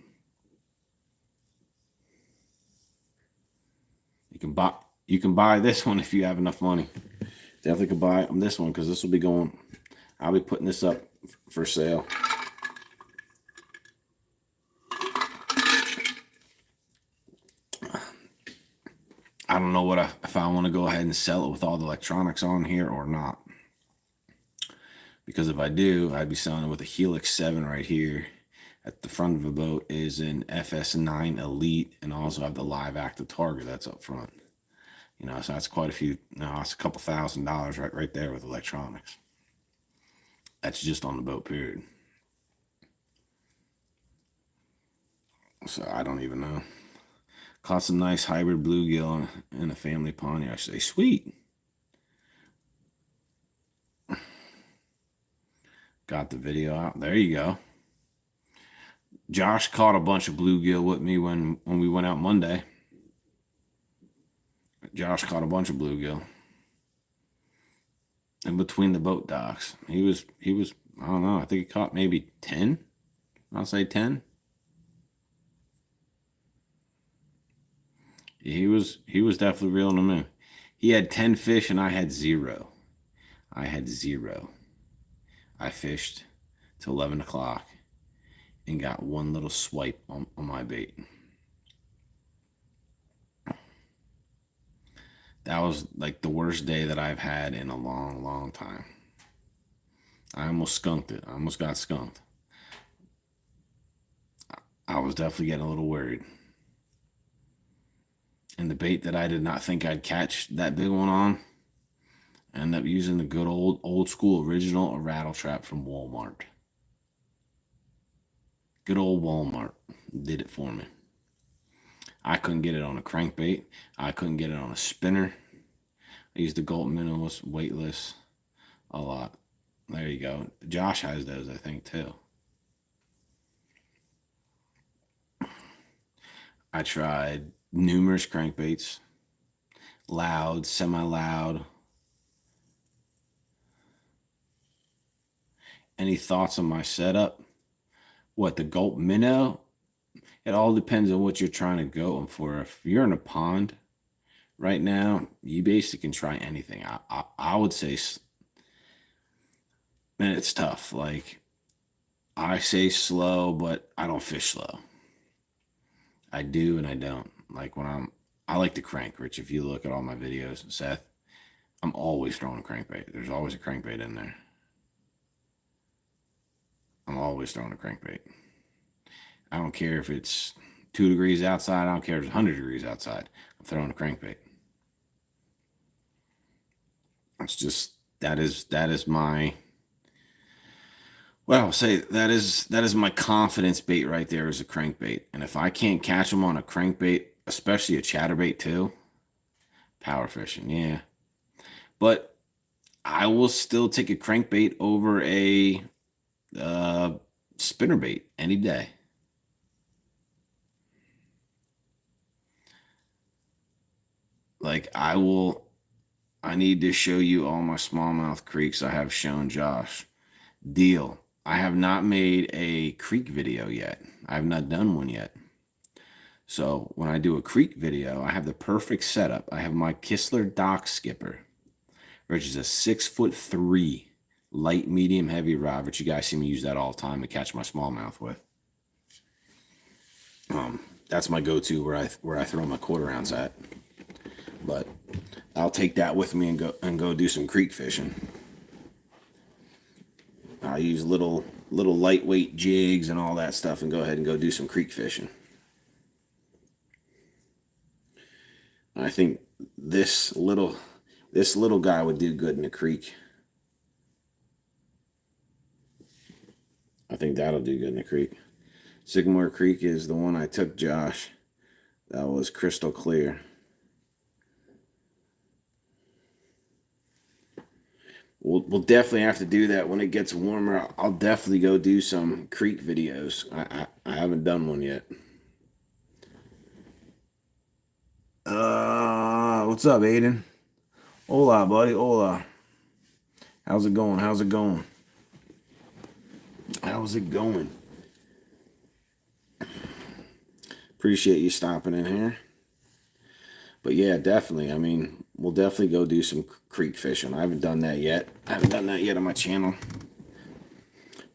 You can buy this one if you have enough money. Definitely can buy this one because this will be going. I'll be putting this up for sale. I don't know if I want to go ahead and sell it with all the electronics on here or not. Because if I do, I'd be selling it with a Helix 7 right here. At the front of the boat is an FS9 Elite, and also have the live active target that's up front. So that's quite a few. It's a couple $1,000 right there with electronics. That's just on the boat, period. So I don't even know. Caught some nice hybrid bluegill in a family pond yesterday. Sweet. Got the video out. There you go. Josh caught a bunch of bluegill with me when we went out Monday. Josh caught a bunch of bluegill in between the boat docks. He was I don't know, I think he caught maybe 10. I'll say 10. He was definitely reeling them in. He had 10 fish and I had 0. I had 0. I fished till 11 o'clock and got one little swipe on my bait. That was like the worst day that I've had in a long, long time. I almost skunked it. I almost got skunked. I was definitely getting a little worried. And the bait that I did not think I'd catch that big one on, I ended up using the good old school original rattle trap from Walmart. Good old Walmart did it for me. I couldn't get it on a crankbait. I couldn't get it on a spinner. I used the Gulp Minimalist weightless a lot. There you go. Josh has those, I think, too. I tried numerous crankbaits, loud, semi-loud. Any thoughts on my setup? What, the Gulp Minnow? It all depends on what you're trying to go for. If you're in a pond right now, you basically can try anything. I would say, man, it's tough. Like, I say slow, but I don't fish slow. I do and I don't. Like I like to crank, Rich. If you look at all my videos, Seth, I'm always throwing a crankbait. There's always a crankbait in there. I'm always throwing a crankbait. I don't care if it's 2 degrees outside. I don't care if it's 100 degrees outside. I'm throwing a crankbait. It's just that is my, well, I'll say that is my confidence bait right there is a crankbait. And if I can't catch them on a crankbait, especially a chatterbait too, power fishing, yeah. But I will still take a crankbait over a spinnerbait any day. Like I need to show you all my smallmouth creeks I have shown Josh. Deal. I have not made a creek video yet. I have not done one yet. So when I do a creek video, I have the perfect setup. I have my Kistler Dock Skipper, which is a 6'3" light, medium, heavy rod, which you guys see me use that all the time to catch my smallmouth with. That's my go-to where I throw my quarter ounce at. But I'll take that with me and go do some creek fishing. I use little lightweight jigs and all that stuff and go ahead and go do some creek fishing. I think this little guy would do good in the creek. I think that'll do good in the creek. Sycamore Creek is the one I took Josh. That was crystal clear. We'll definitely have to do that when it gets warmer. I'll definitely go do some creek videos. I haven't done one yet. What's up, Aiden? Hola, buddy. Hola. How's it going? How's it going? How's it going? Appreciate you stopping in here. But yeah, definitely. I mean, we'll definitely go do some creek fishing. I haven't done that yet. I haven't done that yet on my channel.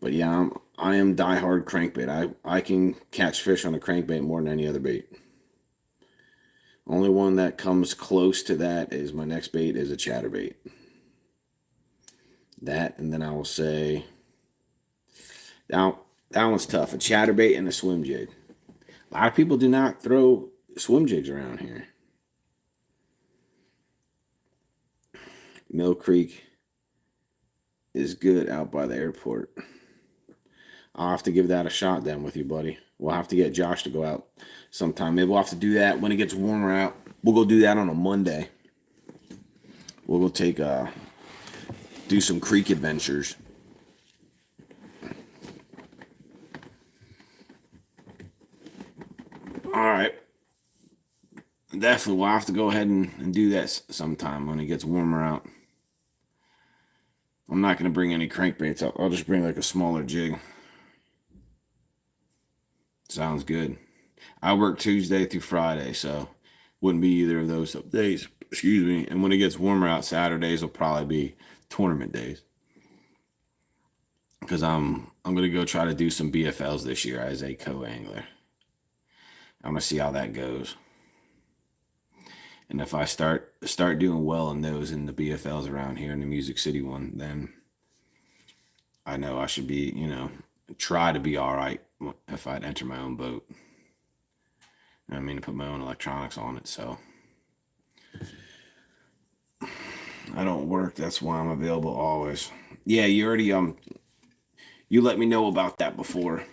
But yeah, I am diehard crankbait. I can catch fish on a crankbait more than any other bait. Only one that comes close to that is my next bait is a chatterbait. That, and then I will say, now that one's tough. A chatterbait and a swim jig. A lot of people do not throw swim jigs around here. Mill Creek is good out by the airport. I'll have to give that a shot then with you, buddy. We'll have to get Josh to go out sometime. Maybe we'll have to do that when it gets warmer out. We'll go do that on a Monday. We'll go do some creek adventures. All right. Definitely, we'll have to go ahead and do that sometime when it gets warmer out. I'm not going to bring any crankbaits. I'll just bring like a smaller jig. Sounds good. I work Tuesday through Friday, so wouldn't be either of those days. Excuse me. And when it gets warmer out, Saturdays will probably be tournament days. Because I'm gonna go try to do some BFLs this year as a co-angler. I'm gonna see how that goes. And if I start doing well in those in the BFLs around here in the Music City one, then I know I should be, try to be all right if I'd enter my own boat. I mean, to put my own electronics on it, so. I don't work. That's why I'm available always. Yeah, you already you let me know about that before.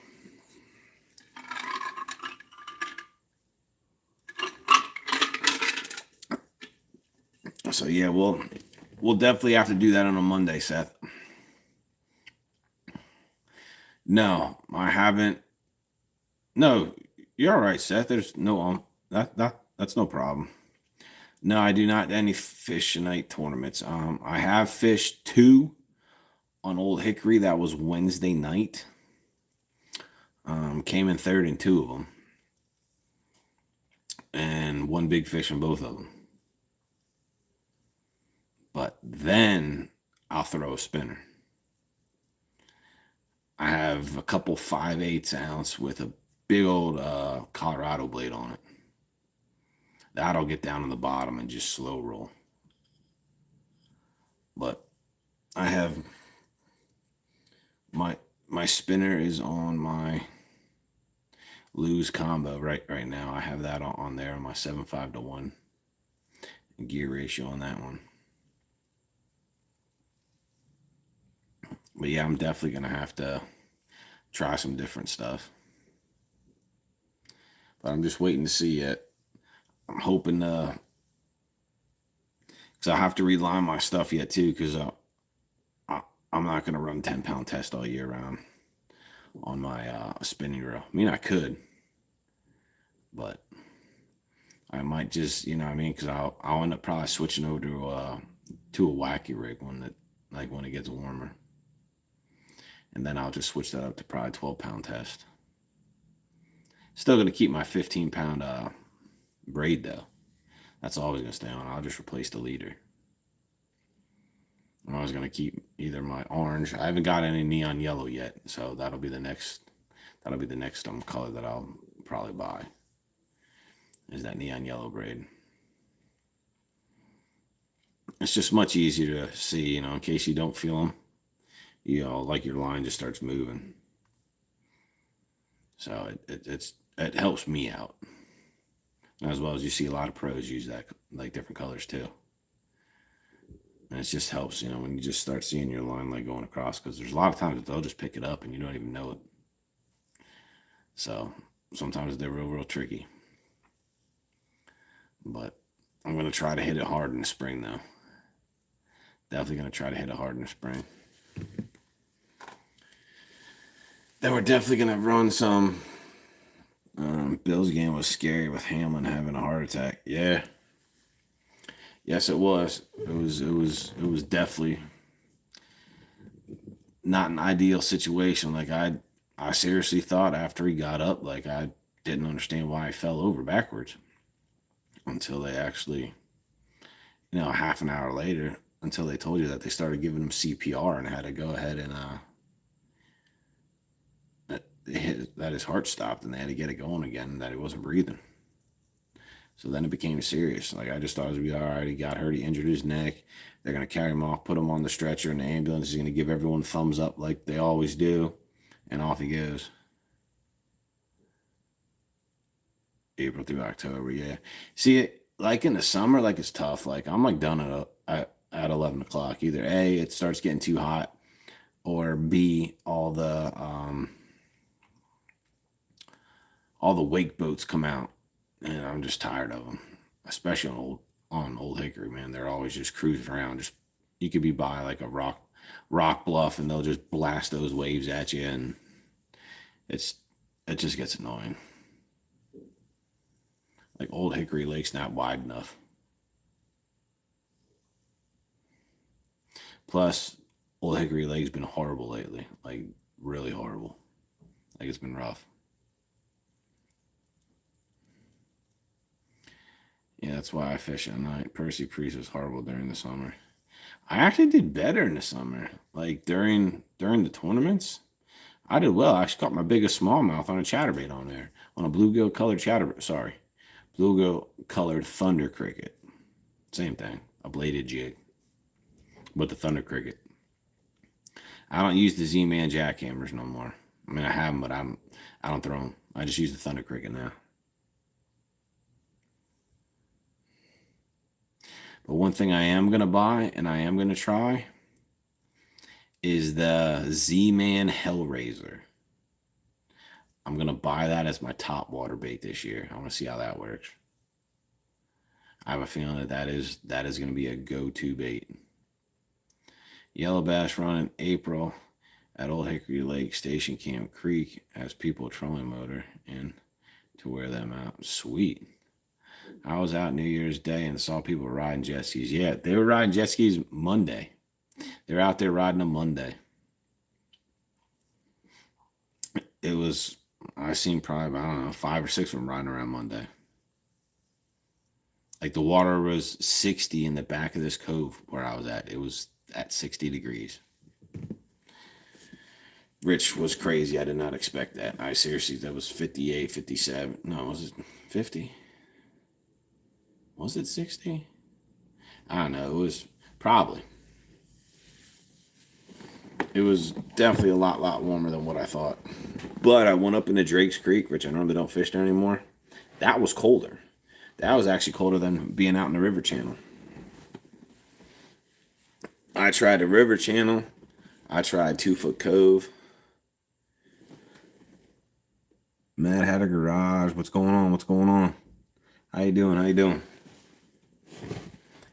So yeah, we'll definitely have to do that on a Monday, Seth. No, I haven't. No, you're all right, Seth. There's no that's no problem. No, I do not any fish night tournaments. I have fished two on Old Hickory. That was Wednesday night. Came in third in two of them, and one big fish in both of them. But then I'll throw a spinner. I have a couple 5/8 ounce with a big old Colorado blade on it. That'll get down to the bottom and just slow roll. But I have my spinner is on my Lose combo right now. I have that on there on my 7.5 to 1 gear ratio on that one. But yeah, I'm definitely gonna have to try some different stuff. But I'm just waiting to see it. I'm hoping because I have to reline my stuff yet too because I'm not gonna run 10-pound test all year round on my spinning reel. I mean, I could, but I might just, you know what I mean, because I'll end up probably switching over to a wacky rig when when it gets warmer, and then I'll just switch that up to probably 12-pound test. Still gonna keep my 15-pound braid though. That's always gonna stay on. I'll just replace the leader. I'm always gonna keep either my orange. I haven't got any neon yellow yet, so that'll be the next. That'll be the next color that I'll probably buy. Is that neon yellow braid? It's just much easier to see, you know, in case you don't feel them. You know, like your line just starts moving. So it helps me out, as well as you see a lot of pros use that like different colors too. And it just helps, you know, when you just start seeing your line like going across, because there's a lot of times that they'll just pick it up and you don't even know it. So sometimes they're real tricky. But I'm gonna try to hit it hard in the spring though. Definitely gonna try to hit it hard in the spring. Then we're definitely gonna run some. Bills game was scary with Hamlin having a heart attack. Yeah. Yes, it was. It was definitely not an ideal situation. Like I seriously thought after he got up, like I didn't understand why he fell over backwards until they actually, you know, half an hour later, until they told you that they started giving him CPR and had to go ahead and that his heart stopped and they had to get it going again and that he wasn't breathing. So then it became serious. Like I just thought it would be all right. He got hurt. He injured his neck. They're gonna carry him off, put him on the stretcher, and the ambulance is gonna give everyone thumbs up like they always do, and off he goes. April through October, yeah. See it like in the summer, like it's tough. Like I'm like done at 11 o'clock. Either A, it starts getting too hot, or B, all the wake boats come out, and I'm just tired of them, especially on Old Hickory. Man, they're always just cruising around. Just you could be by like a rock bluff, and they'll just blast those waves at you, and it's it just gets annoying. Like Old Hickory Lake's not wide enough. Plus, Old Hickory Lake's been horrible lately, like really horrible. Like it's been rough. Yeah, that's why I fish at night. Percy Priest was horrible during the summer. I actually did better in the summer. Like during the tournaments, I did well. I actually caught my biggest smallmouth on a chatterbait on there, on a bluegill colored chatterbait. Sorry, bluegill colored thunder cricket. Same thing, a bladed jig, but the thunder cricket. I don't use the Z-Man jackhammers no more. I mean, I have them, but I don't throw them. I just use the thunder cricket now. But one thing I am going to buy and I am going to try is the Z-Man Hellraiser. I'm going to buy that as my top water bait this year. I want to see how that works. I have a feeling that is going to be a go-to bait. Yellow bass run in April at Old Hickory Lake Station Camp Creek as people trolling motor in to wear them out. Sweet. I was out New Year's Day and saw people riding jet skis. Yeah, they were riding jet skis Monday. They're out there riding them Monday. It was, I seen probably, I don't know, 5 or 6 of them riding around Monday. Like the water was 60 in the back of this cove where I was at. It was at 60 degrees. Rich was crazy. I did not expect that. I seriously, that was 58, 57. No, was it 50? Was it 60? I don't know. It was probably. It was definitely a lot warmer than what I thought. But I went up into Drake's Creek, which I normally don't fish there anymore. That was colder. That was actually colder than being out in the river channel. I tried the river channel. I tried 2 Foot Cove. Matt had a garage. What's going on? What's going on? How you doing? How you doing?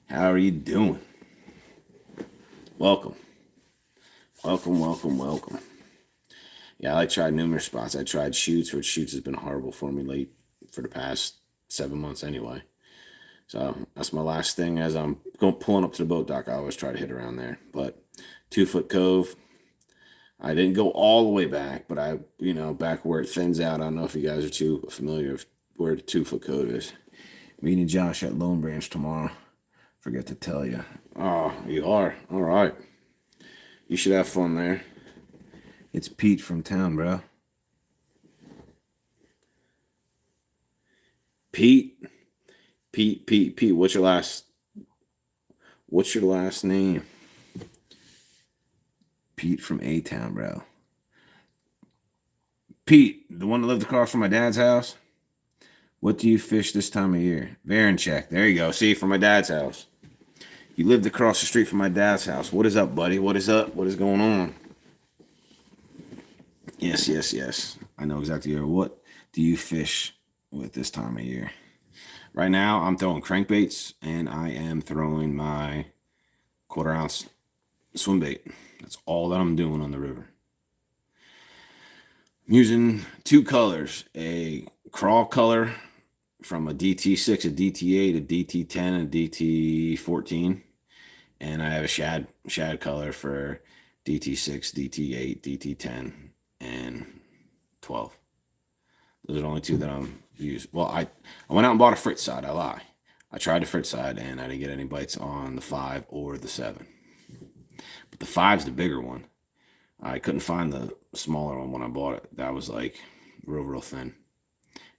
How are you doing? Welcome. Welcome, welcome, welcome. Yeah, I tried numerous spots. I tried Shoots, which Shoots has been horrible for me late for the past 7 months anyway. So that's my last thing. As I'm pulling up to the boat dock, I always try to hit around there. But 2 Foot Cove, I didn't go all the way back, but I, back where it thins out. I don't know if you guys are too familiar with where the 2 Foot Cove is. Meeting Josh at Lone Branch tomorrow. Forget to tell you. Oh, you are? All right. You should have fun there. It's Pete from town, bro. Pete. What's your last name? Pete from A-Town, bro. Pete, the one that lived across from my dad's house. What do you fish this time of year? Varenchek. There you go. See, from my dad's house. You lived across the street from my dad's house. What is up, buddy? What is up? What is going on? Yes. I know exactly what do you fish with this time of year. Right now, I'm throwing crankbaits, and I am throwing my 1/4 ounce swim bait. That's all that I'm doing on the river. I'm using 2 colors, a crawl color from a DT6, a DT8, a DT10, and a DT14. And I have a shad color for DT6, DT8, DT10, and 12. Those are the only 2 that I'm using. Well, I went out and bought a Fritz side. I lie. I tried the Fritz side, and I didn't get any bites on the 5 or the 7. But the 5's the bigger one. I couldn't find the smaller one when I bought it. That was like real thin.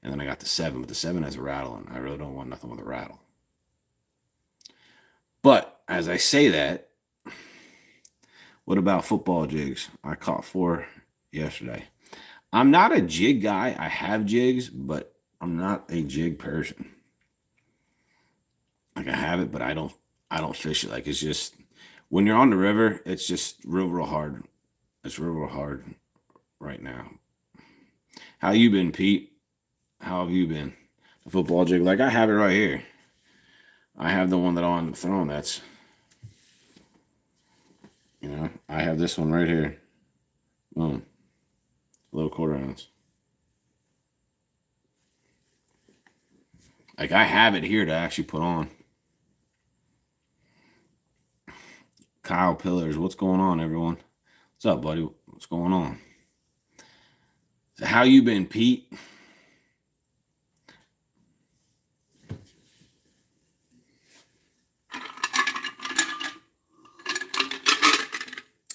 And then I got the 7, but the 7 has a rattle, and I really don't want nothing with a rattle. But as I say that, what about football jigs? I caught 4 yesterday. I'm not a jig guy. I have jigs, but I'm not a jig person. Like I have it, but I don't fish it. Like it's just when you're on the river, it's just real hard. It's real hard right now. How you been, Pete? How have you been? A football jig, like I have it right here. I have the one that I'm throwing. That's, I have this one right here. Boom. A little 1/4 ounce. Like I have it here to actually put on. Kyle Pillars, what's going on, everyone? What's up, buddy? What's going on? So how you been, Pete?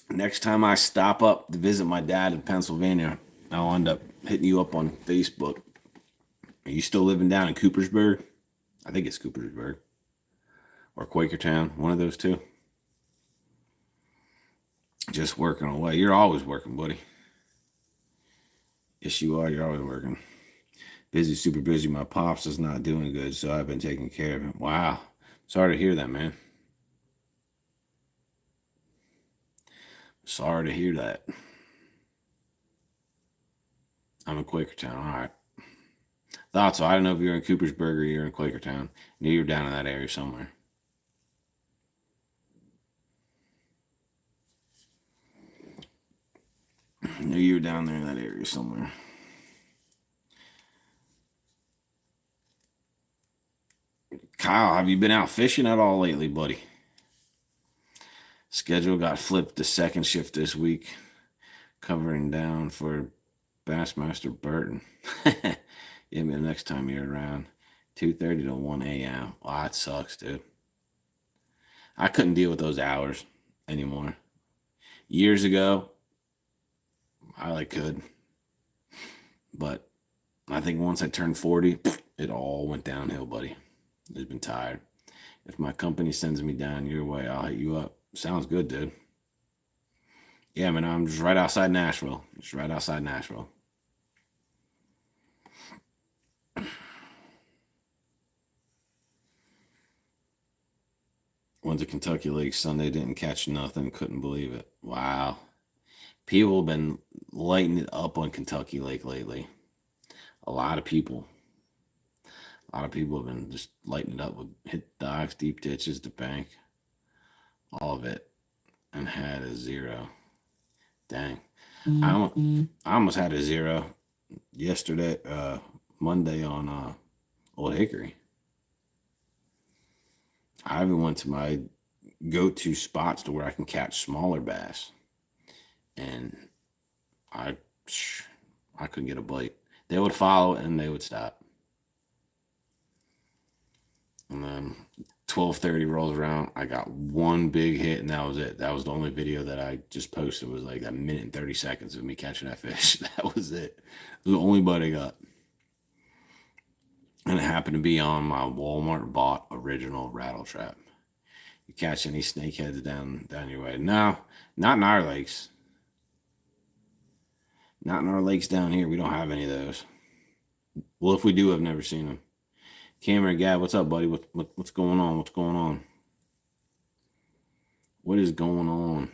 Next time I stop up to visit my dad in Pennsylvania, I'll end up hitting you up on Facebook. Are you still living down in Coopersburg? I think it's Coopersburg. Or Quakertown, one of those 2. Just working away. You're always working, buddy. Yes, you are. You're always working. Busy, super busy. My pops is not doing good, so I've been taking care of him. Wow. Sorry to hear that, man. Sorry to hear that. I'm in Quakertown. All right. Thought so. I don't know if you're in Coopersburg or you're in Quakertown. Knew you were down in that area somewhere. Knew you were down there in that area somewhere. Kyle, have you been out fishing at all lately, buddy? Schedule got flipped to second shift this week, covering down for Bassmaster Burton. Yeah, man, next time you're around, 2:30 to 1 a.m. Wow, that sucks, dude. I couldn't deal with those hours anymore. Years ago, I like could, but I think once I turned 40, it all went downhill, buddy. I've been tired. If my company sends me down your way, I'll hit you up. Sounds good, dude. Yeah, man, I'm just right outside Nashville. Just right outside Nashville. Went to Kentucky Lake Sunday, didn't catch nothing, couldn't believe it. Wow. People have been lighting it up on Kentucky Lake lately. A lot of people. A lot of people have been just lighting it up with hit docks, deep ditches, the bank, all of it, and had a zero. Dang. I almost had a zero yesterday, Monday on Old Hickory. I even went to my go-to spots to where I can catch smaller bass, and I I couldn't get a bite. They would follow and they would stop. And then 12:30 rolls around. I got one big hit, and that was it. That was the only video that I just posted. Was like a minute and 30 seconds of me catching that fish. That was it. It was the only bite I got. And it happened to be on my Walmart bought original rattle trap. You catch any snakeheads down your way? No, not in our lakes. Not in our lakes down here. We don't have any of those. Well, if we do, I've never seen them. Cameron Gab, what's up, buddy? What's going on? What's going on? What is going on?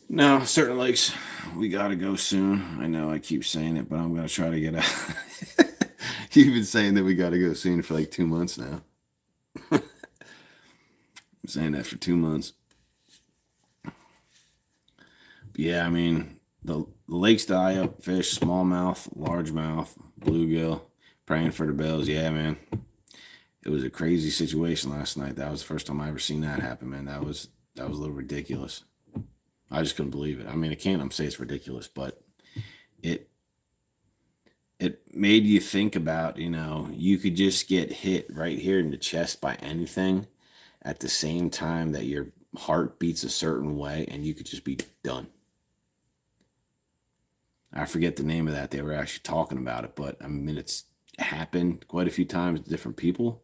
No, certain lakes we gotta go soon. I know I keep saying it, but I'm gonna try to get out. You've been saying that we gotta go soon for like 2 months now. I'm saying that for 2 months. But yeah, I mean the lakes that I up fish, smallmouth, largemouth, bluegill, praying for the bells. Yeah, man. It was a crazy situation last night. That was the first time I ever seen that happen, man. That was a little ridiculous. I just couldn't believe it. I mean, I can't say it's ridiculous, but it it made you think about, you could just get hit right here in the chest by anything at the same time that your heart beats a certain way and you could just be done. I forget the name of that. They were actually talking about it, but I mean, it's happened quite a few times to different people.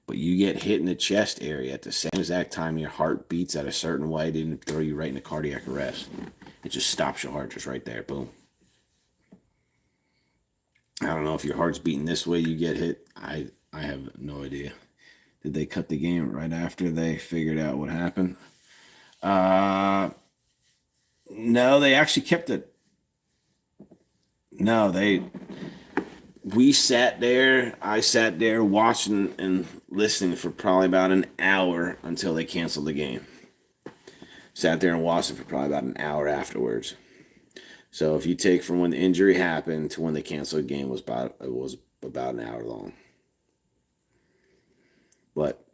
But you get hit in the chest area at the same exact time your heart beats at a certain way, didn't throw you right into cardiac arrest. It just stops your heart just right there. Boom. I don't know if your heart's beating this way, you get hit. I have no idea. Did they cut the game right after they figured out what happened? Uh, no, they actually kept it. No, we sat there. I sat there watching and listening for probably about an hour until they canceled the game. Sat there and watched it for probably about an hour afterwards. So if you take from when the injury happened to when they canceled the game, it was about an hour long. But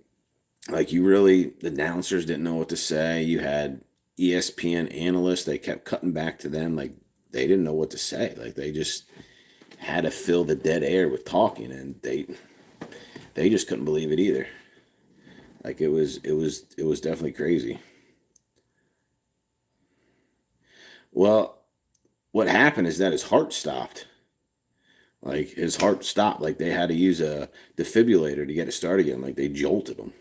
like the announcers didn't know what to say. You had ESPN analysts. They kept cutting back to them like they didn't know what to say. Like they just had to fill the dead air with talking, and they just couldn't believe it either. Like it was definitely crazy. Well, what happened is that his heart stopped. Like his heart stopped. Like they had to use a defibrillator to get it started again. Like they jolted him.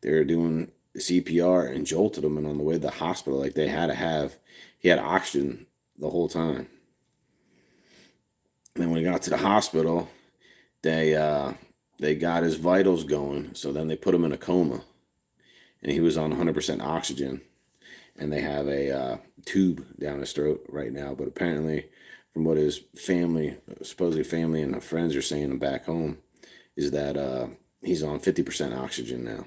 They were doing CPR and jolted him, and on the way to the hospital, like he had oxygen the whole time. then when he got to the hospital, they got his vitals going. So then they put him in a coma, and he was on 100% oxygen. And they have a tube down his throat right now. But apparently, from what his family, supposedly family and friends are saying back home, is that he's on 50% oxygen now.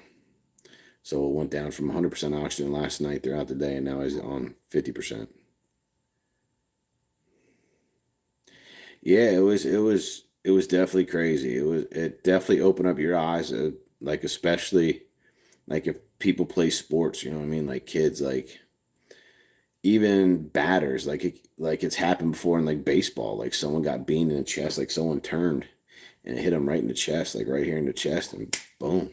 So it went down from 100% oxygen last night throughout the day, and now he's on 50%. Yeah, it was definitely crazy. It definitely opened up your eyes, like especially like if people play sports, you know what I mean, like kids, like even batters, like it's happened before in like baseball, like someone got beamed in the chest, like someone turned and it hit him right in the chest, like right here in the chest, and boom.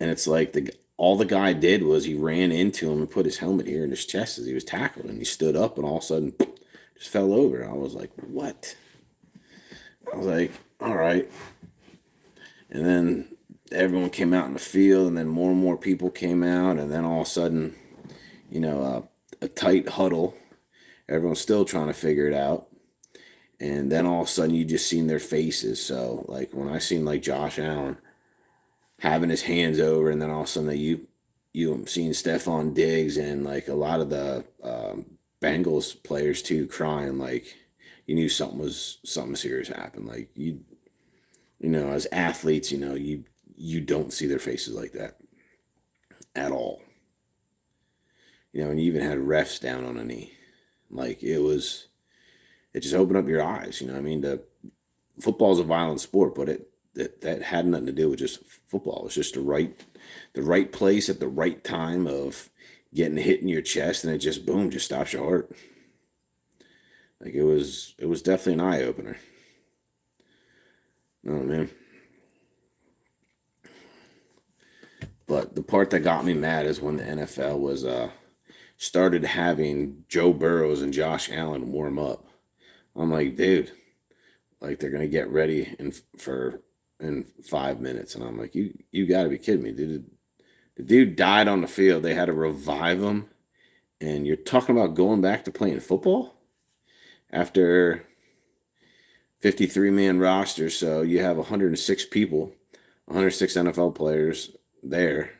And it's like all the guy did was he ran into him and put his helmet here in his chest as he was tackled, and he stood up, and all of a sudden just fell over. I was like, what? I was like, all right. And then everyone came out in the field, and then more and more people came out, and then all of a sudden, a tight huddle. Everyone's still trying to figure it out. And then all of a sudden, you just seen their faces. So, like, when I seen, like, Josh Allen having his hands over, and then all of a sudden, you seen Stephon Diggs and, like, a lot of the Bengals players, too, crying, like, you knew something serious happened. Like, as athletes, you don't see their faces like that at all. And you even had refs down on a knee. Like it just opened up your eyes. I mean, the football is a violent sport, but that had nothing to do with just football. It's just the right place at the right time of getting hit in your chest, and it just boom, just stops your heart. Like it was definitely an eye opener. Oh man. But the part that got me mad is when the NFL was started having Joe Burrows and Josh Allen warm up. I'm like, dude, like they're gonna get ready in 5 minutes, and I'm like, you got to be kidding me, dude. The dude died on the field. They had to revive him, and you're talking about going back to playing football after 53-man roster. So you have 106 people, 106 NFL players there.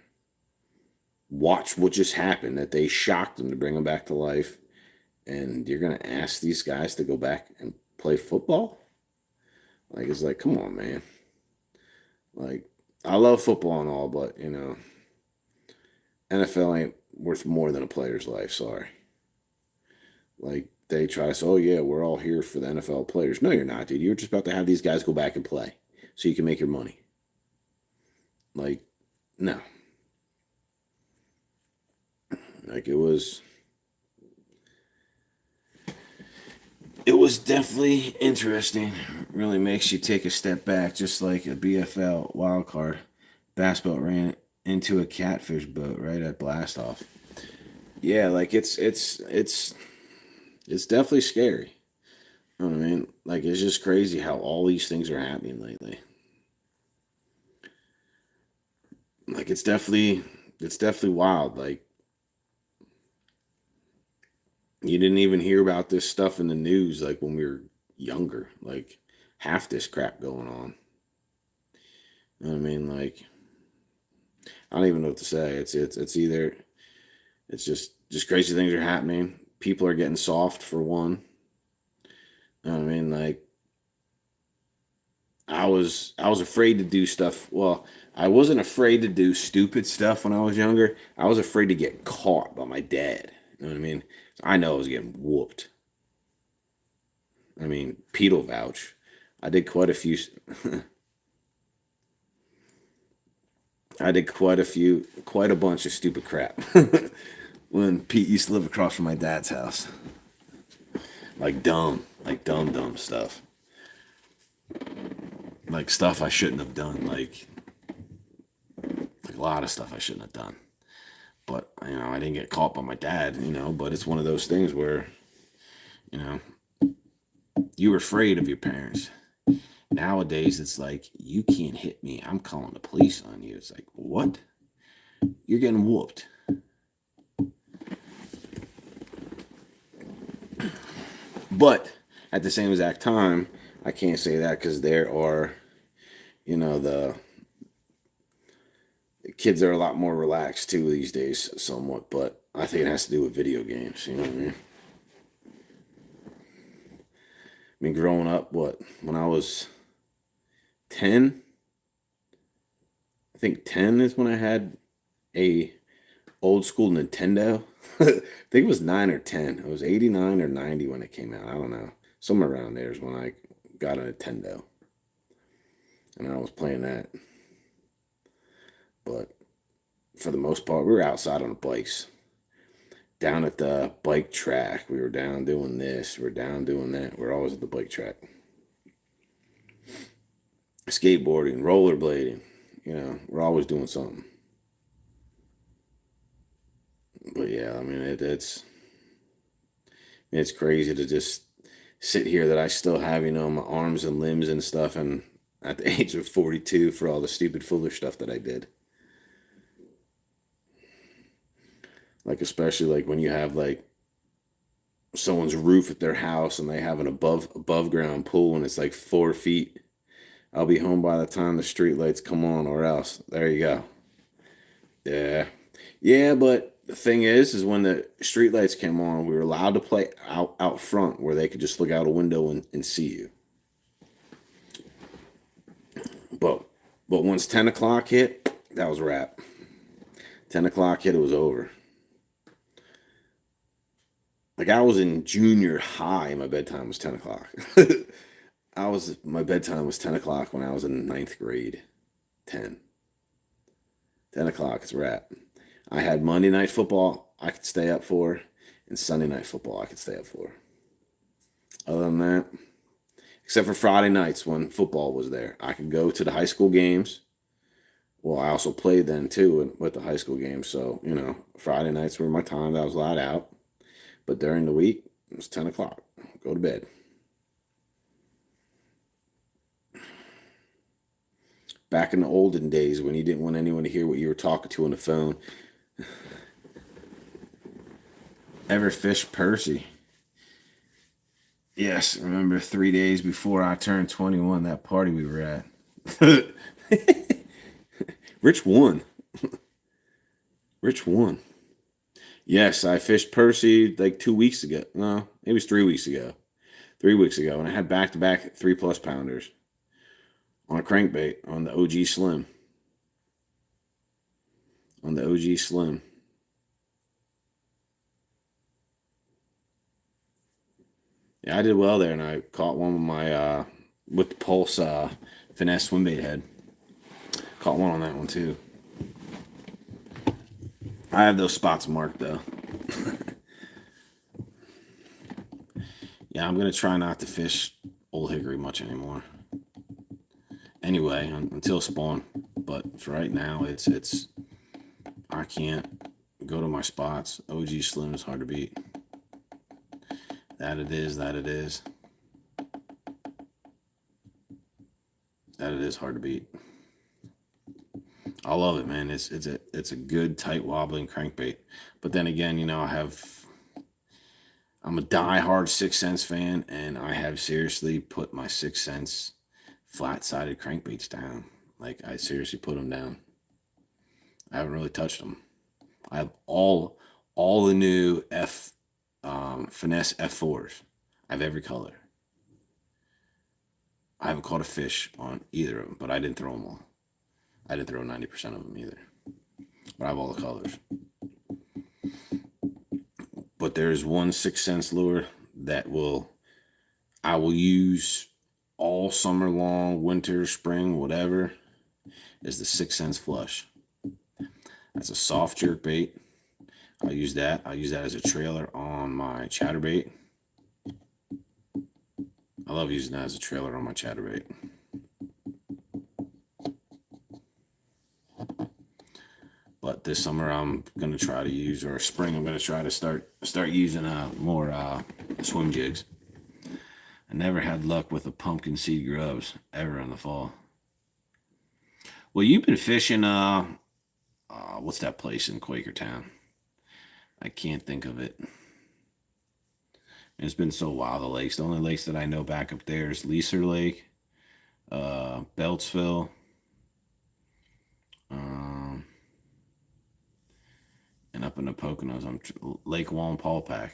Watch what just happened. That they shocked them to bring them back to life, and you're gonna ask these guys to go back and play football? Like it's like, come on, man. Like I love football and all, but NFL ain't worth more than a player's life. Sorry. Like they try to say, oh yeah, we're all here for the NFL players. No, you're not, dude. You're just about to have these guys go back and play so you can make your money. Like, no. Like it was definitely interesting. Really makes you take a step back, just like a BFL wild card. Bass boat ran into a catfish boat right at Blastoff. Yeah, like it's definitely scary. You know what I mean? Like it's just crazy how all these things are happening lately. Like it's definitely wild. Like you didn't even hear about this stuff in the news like when we were younger. Like half this crap going on. You know what I mean? Like I don't even know what to say. It's either it's just crazy things are happening. People are getting soft for one. You know what I mean? Like I was afraid to do stuff. Well, I wasn't afraid to do stupid stuff when I was younger. I was afraid to get caught by my dad. You know what I mean? I know I was getting whooped. I mean, Pete'll vouch. I did quite a few. I did quite a bunch of stupid crap when Pete used to live across from my dad's house. Like dumb stuff. Like stuff I shouldn't have done. Like a lot of stuff I shouldn't have done. But I didn't get caught by my dad. But it's one of those things where you know you were afraid of your parents. Nowadays, it's like you can't hit me. I'm calling the police on you. It's like what? You're getting whooped. But at the same exact time, I can't say that because there are, the kids are a lot more relaxed too these days, somewhat. But I think it has to do with video games. You know what I mean? I mean, growing up, when I was 10, I think 10 is when I had a old school Nintendo. I think it was 9 or 10. It was 89 or 90 when it came out. I don't know. Somewhere around there is when I got a Nintendo. And I was playing that. But for the most part, we were outside on the bikes. Down at the bike track. We were down doing this. We are down doing that. We're always at the bike track. Skateboarding, rollerblading. We're always doing something. But yeah, I mean, it's crazy to just sit here that I still have, my arms and limbs and stuff, and at the age of 42 for all the stupid, foolish stuff that I did. Like, especially like when you have like someone's roof at their house and they have an above ground pool and it's like 4 feet. I'll be home by the time the street lights come on, or else. There you go. Yeah. Yeah, but the thing is when the street lights came on, we were allowed to play out front where they could just look out a window and see you. But once 10 o'clock hit, that was a wrap. 10 o'clock hit, it was over. Like I was in junior high, and my bedtime was 10 o'clock. My bedtime was 10 o'clock when I was in ninth grade. 10. 10 o'clock, it's a wrap. I had Monday night football I could stay up for, and Sunday night football I could stay up for. Other than that, except for Friday nights when football was there, I could go to the high school games. Well, I also played then too with the high school games. So, Friday nights were my time. That was allowed out. But during the week, it was 10 o'clock. Go to bed. Back in the olden days when you didn't want anyone to hear what you were talking to on the phone. Ever fish Percy? Yes, remember 3 days before I turned 21, that party we were at. Rich won. Rich won. Yes, I fished Percy like 2 weeks ago. No, it was 3 weeks ago. 3 weeks ago, and I had back-to-back 3+ pounders on a crankbait on the OG Slim. On the OG Slim. Yeah, I did well there, and I caught one with my with the Pulse finesse swim bait head. Caught one on that one too. I have those spots marked though. Yeah, I'm gonna try not to fish Old Hickory much anymore. Anyway, until spawn. But for right now, it's I can't go to my spots. OG Slim is hard to beat. That it is. That it is. That it is hard to beat. I love it, man. It's a good tight wobbling crankbait. But then again, I'm a die-hard 6th Sense fan, and I have seriously put my 6th Sense flat-sided crankbaits down. Like I seriously put them down. I haven't really touched them. I have all the new finesse F4s. I have every color. I haven't caught a fish on either of them, but I didn't throw them all. I didn't throw 90% of them either. But I have all the colors. But there's one 6th Sense lure that I will use all summer long, winter, spring, whatever, is the 6th Sense Flush. That's a soft jerk bait. I'll use that. I'll use that as a trailer on my chatterbait. I love using that as a trailer on my chatterbait. But this summer I'm gonna try to use, or spring I'm gonna try to start using more swim jigs. I never had luck with the pumpkin seed grubs ever in the fall. Well, you've been fishing what's that place in Quakertown? I can't think of it. It's been so wild, the lakes. The only lakes that I know back up there is Leaser Lake, Beltsville, um, and up in the Poconos, Lake Wallenpaupack.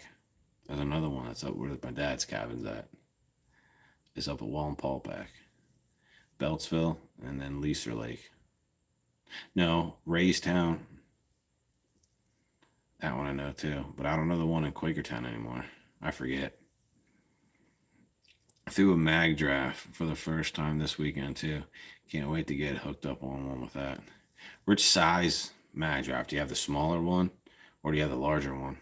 There's another one that's up where my dad's cabin's at. It's up at Wallenpaupack, Beltsville, and then Leaser Lake. No, Raystown. That one I know too, but I don't know the one in Quakertown anymore. I forget. I threw a mag draft for the first time this weekend too. Can't wait to get hooked up on one with that. Which size mag draft? Do you have the smaller one or do you have the larger one?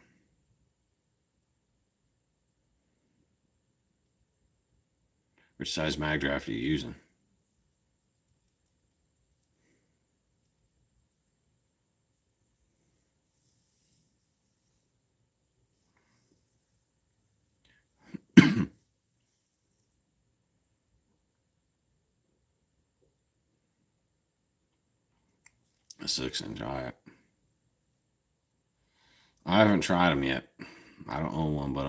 Which size mag draft are you using? A 6-inch. All right. I haven't tried them yet. I don't own one, but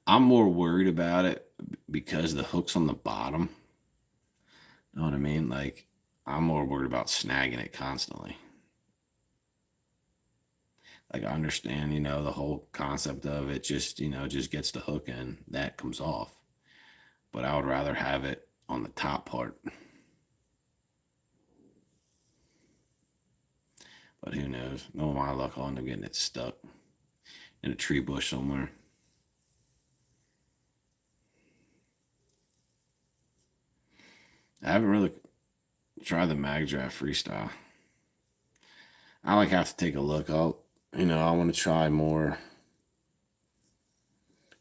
I'm more worried about it because the hook's on the bottom. You know what I mean? Like I'm more worried about snagging it constantly. Like I understand, the whole concept of it just gets the hook in, that comes off. But I would rather have it on the top part. But who knows? No, my luck, I'll end up getting it stuck in a tree bush somewhere. I haven't really tried the Mag Draft Freestyle. I like have to take a look. I want to try more.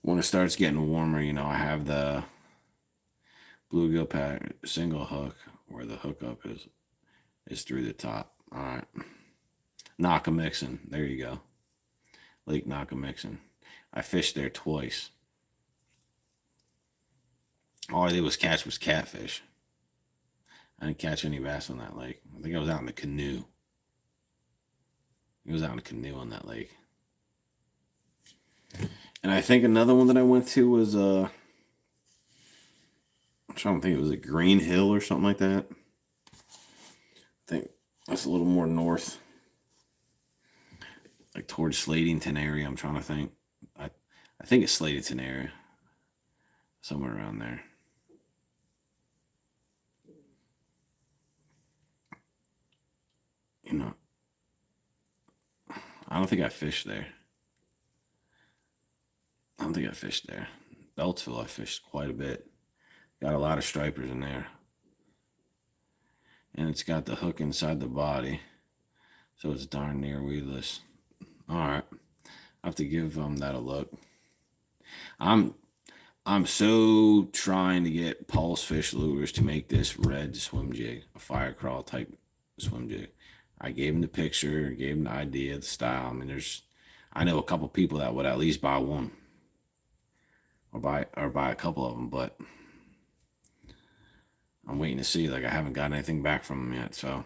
When it starts getting warmer, I have the bluegill pack single hook where the hookup is through the top. All right. Nockamixon. There you go. Lake Nockamixon. I fished there twice. All I did was catfish. I didn't catch any bass on that lake. I think I was out in the canoe. It was out in a canoe on that lake. And I think another one that I went to was I'm trying to think, it was a Green Hill or something like that. I think that's a little more north, like towards Slatington area. I'm trying to think. I think it's Slatington area, somewhere around there. I don't think I fished there. I don't think I fished there. Beltsville, I fished quite a bit. Got a lot of stripers in there. And it's got the hook inside the body. So it's darn near weedless. Alright. I have to give that a look. I'm so trying to get Pulse Fish Lures to make this red swim jig, a fire crawl type swim jig. I gave him the picture, gave him the idea, the style. I mean, I know a couple people that would at least buy one, or buy a couple of them, but I'm waiting to see. Like I haven't got anything back from them yet, so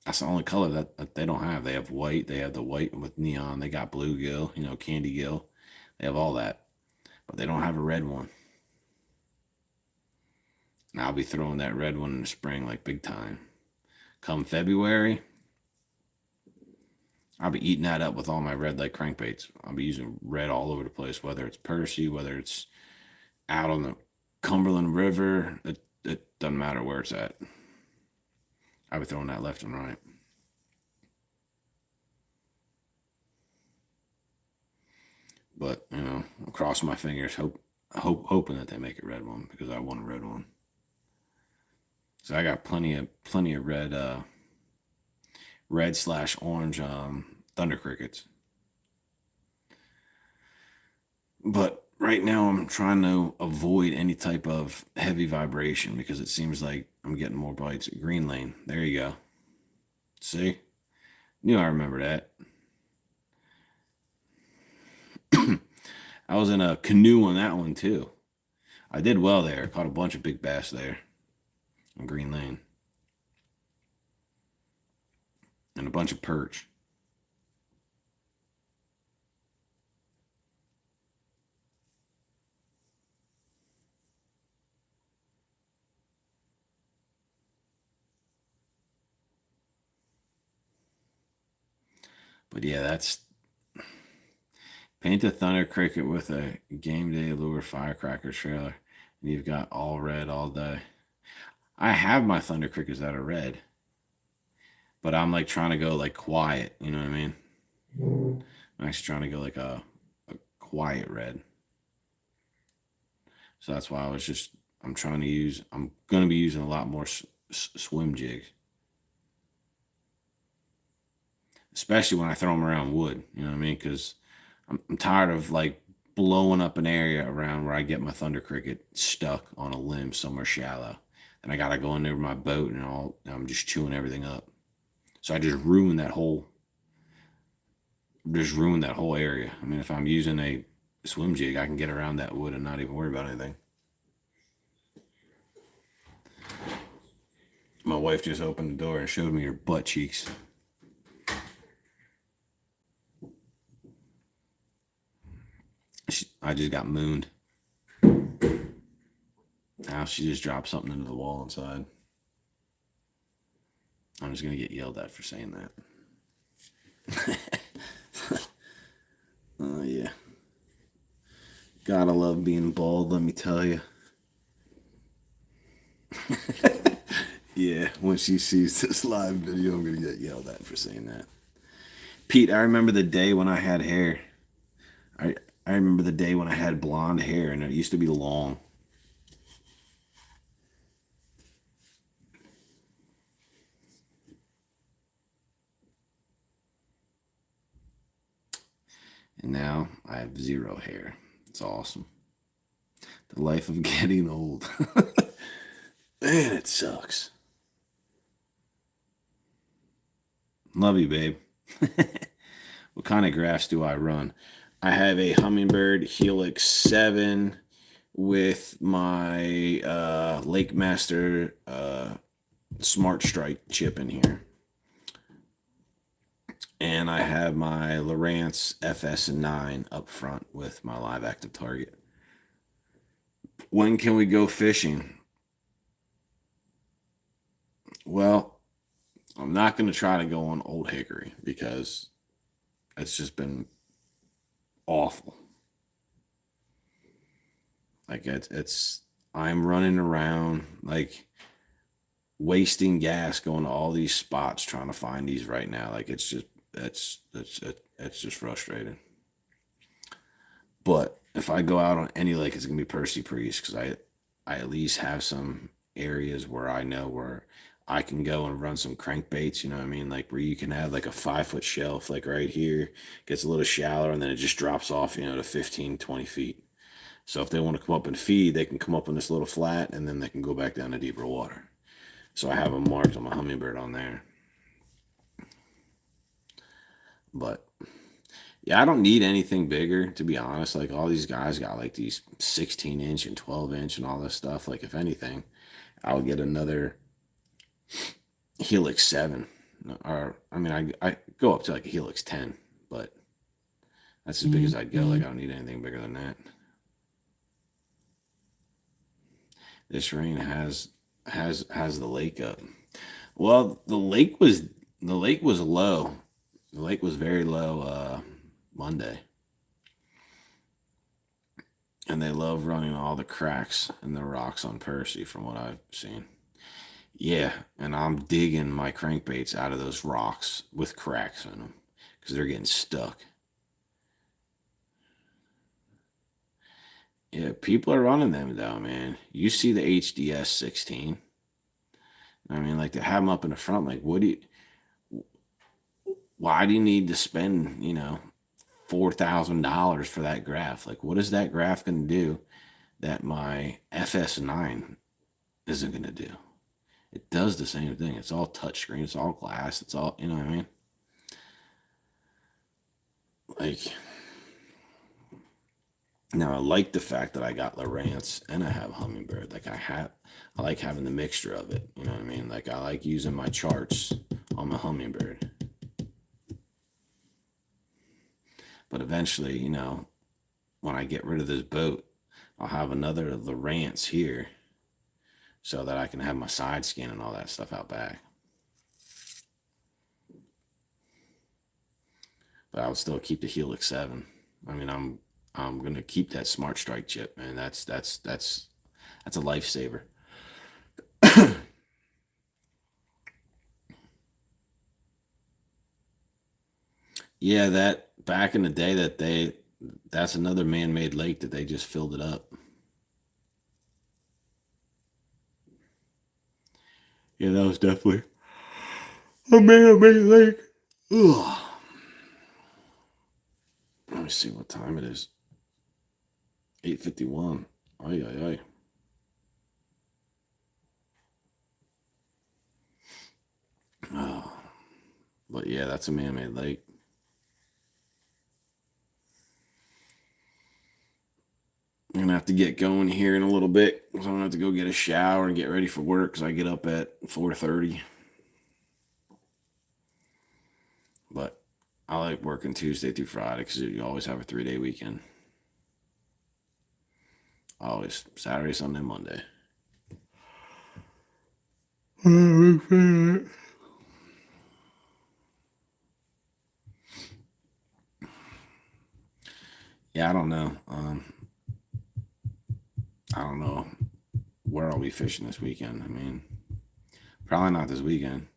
that's the only color that they don't have. They have white. They have the white with neon. They got bluegill, candy gill. They have all that, but they don't have a red one. And I'll be throwing that red one in the spring like big time. Come February, I'll be eating that up with all my red light crankbaits. I'll be using red all over the place, whether it's Percy, whether it's out on the Cumberland River. It doesn't matter where it's at. I'll be throwing that left and right. But, I'm crossing my fingers, hoping that they make a red one because I want a red one. So I got plenty of red/orange thunder crickets. But right now I'm trying to avoid any type of heavy vibration because it seems like I'm getting more bites. Green Lane. There you go. See? Knew I remember that. I was in a canoe on that one too. I did well there. Caught a bunch of big bass there on Green Lane. And a bunch of perch. But yeah, that's paint a Thunder Cricket with a Game Day Lure Firecracker trailer, and you've got all red all day. I have my Thunder Crickets that are red, but I'm like trying to go like quiet. You know what I mean? I'm actually trying to go like a quiet red. So that's why I'm trying to use, I'm going to be using a lot more swim jigs, especially when I throw them around wood. You know what I mean? Because I'm tired of like blowing up an area around where I get my Thunder Cricket stuck on a limb somewhere shallow. And I got to go in there with my boat and I'm just chewing everything up. So I just ruined that whole area. I mean, if I'm using a swim jig, I can get around that wood and not even worry about anything. My wife just opened the door and showed me her butt cheeks. I just got mooned. Now she just dropped something into the wall inside. I'm just going to get yelled at for saying that. Oh, yeah. Gotta love being bald, let me tell you. Yeah, when she sees this live video, I'm going to get yelled at for saying that. Pete, I remember the day when I had hair. I, I remember the day when I had blonde hair and it used to be long. And now I have zero hair. It's awesome. The life of getting old. Man, it sucks. Love you, babe. What kind of grass do I run? I have a Humminbird Helix 7 with my Lake Master Smart Strike chip in here. And I have my Lowrance FS9 up front with my live active target. When can we go fishing? Well, I'm not going to try to go on Old Hickory because it's just been awful. Like I'm running around like wasting gas going to all these spots trying to find these right now. Like it's just frustrating. But if I go out on any lake, it's gonna be Percy Priest because I at least have some areas where I know where I can go and run some crankbaits. You know what I mean? Like where you can have like a 5 foot shelf, like right here, gets a little shallower, and then it just drops off, to 15, 20 feet. So if they want to come up and feed, they can come up on this little flat, and then they can go back down to deeper water. So I have them marked on my Humminbird on there. But yeah, I don't need anything bigger, to be honest. Like all these guys got like these 16-inch and 12-inch and all this stuff. Like if anything, I'll get another Helix 7. Or I mean, I go up to like a Helix 10, but that's as big as I'd go. Like I don't need anything bigger than that. This rain has the lake up. Well, the lake was low. The lake was very low Monday. And they love running all the cracks in the rocks on Percy from what I've seen. Yeah, and I'm digging my crankbaits out of those rocks with cracks in them because they're getting stuck. Yeah, people are running them though, man. You see the HDS 16. I mean, like to have them up in the front, like why do you need to spend, $4,000 for that graph? Like, what is that graph going to do that my FS9 isn't going to do? It does the same thing. It's all touchscreen. It's all glass. It's all, you know what I mean? Like, now I like the fact that I got Lowrance and I have Humminbird. Like I like having the mixture of it. You know what I mean? Like I like using my charts on my Humminbird. But eventually, when I get rid of this boat, I'll have another Lowrance here so that I can have my side scan and all that stuff out back. but I would still keep the Helix 7. I mean, I'm gonna keep that Smart Strike chip, man. That's a lifesaver. Yeah, that back in the day that's another man-made lake that they just filled it up. Yeah, that was definitely a man-made lake. Ugh. Let me see what time it is. 8:51. Ay ay ay. Oh, but yeah, that's a man-made lake. I'm gonna have to get going here in a little bit. So I'm gonna have to go get a shower and get ready for work because I get up at 4:30. But I like working Tuesday through Friday because you always have a 3-day weekend. Always Saturday, Sunday, Monday. Yeah, I don't know. I don't know where I'll be fishing this weekend. I mean, probably not this weekend.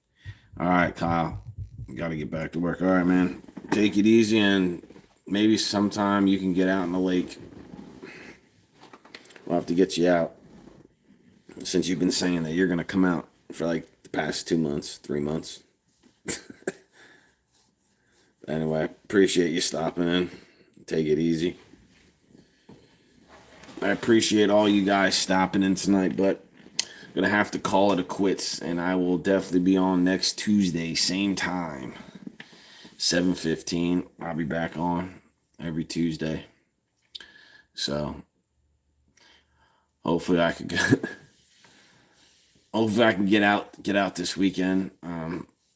All right, Kyle. Got to get back to work. All right, man. Take it easy, and maybe sometime you can get out in the lake. We'll have to get you out since you've been saying that you're going to come out for like the past 2 months, 3 months. Anyway, appreciate you stopping in. Take it easy. I appreciate all you guys stopping in tonight, but I'm going to have to call it a quits, and I will definitely be on next Tuesday, same time, 7:15. I'll be back on every Tuesday. So hopefully I can get out this weekend.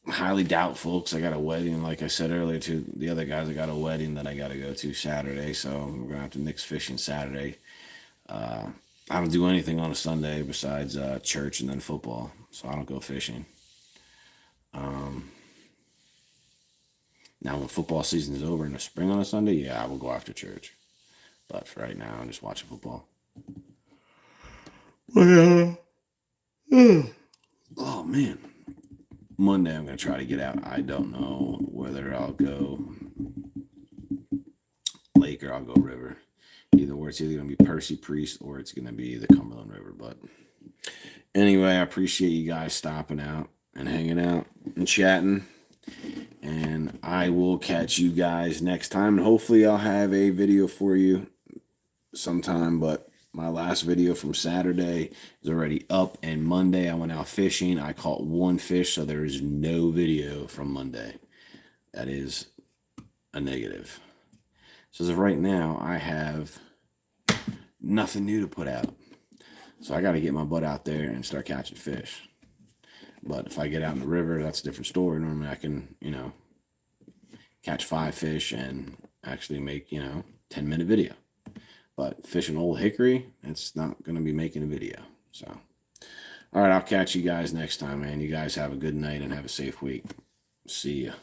Highly doubtful because I got a wedding. Like I said earlier to the other guys, I got a wedding that I got to go to Saturday. So we're gonna have to mix fishing Saturday. I don't do anything on a Sunday besides church and then football. So I don't go fishing. Now when football season is over in the spring on a Sunday, yeah, I will go after church. But for right now, I'm just watching football. Oh man. Monday I'm gonna try to get out. I don't know whether I'll go lake or I'll go river. It's either gonna be Percy Priest or it's gonna be the Cumberland River. But anyway, I appreciate you guys stopping out and hanging out and chatting. And I will catch you guys next time. And hopefully I'll have a video for you sometime. But my last video from Saturday is already up, and Monday I went out fishing. I caught one fish, so there is no video from Monday. That is a negative. So as of right now, I have nothing new to put out. So I got to get my butt out there and start catching fish. But if I get out in the river, that's a different story. Normally I can, catch 5 fish and actually make, 10-minute video. But fishing Old Hickory, it's not going to be making a video. So, all right, I'll catch you guys next time, man. You guys have a good night and have a safe week. See ya.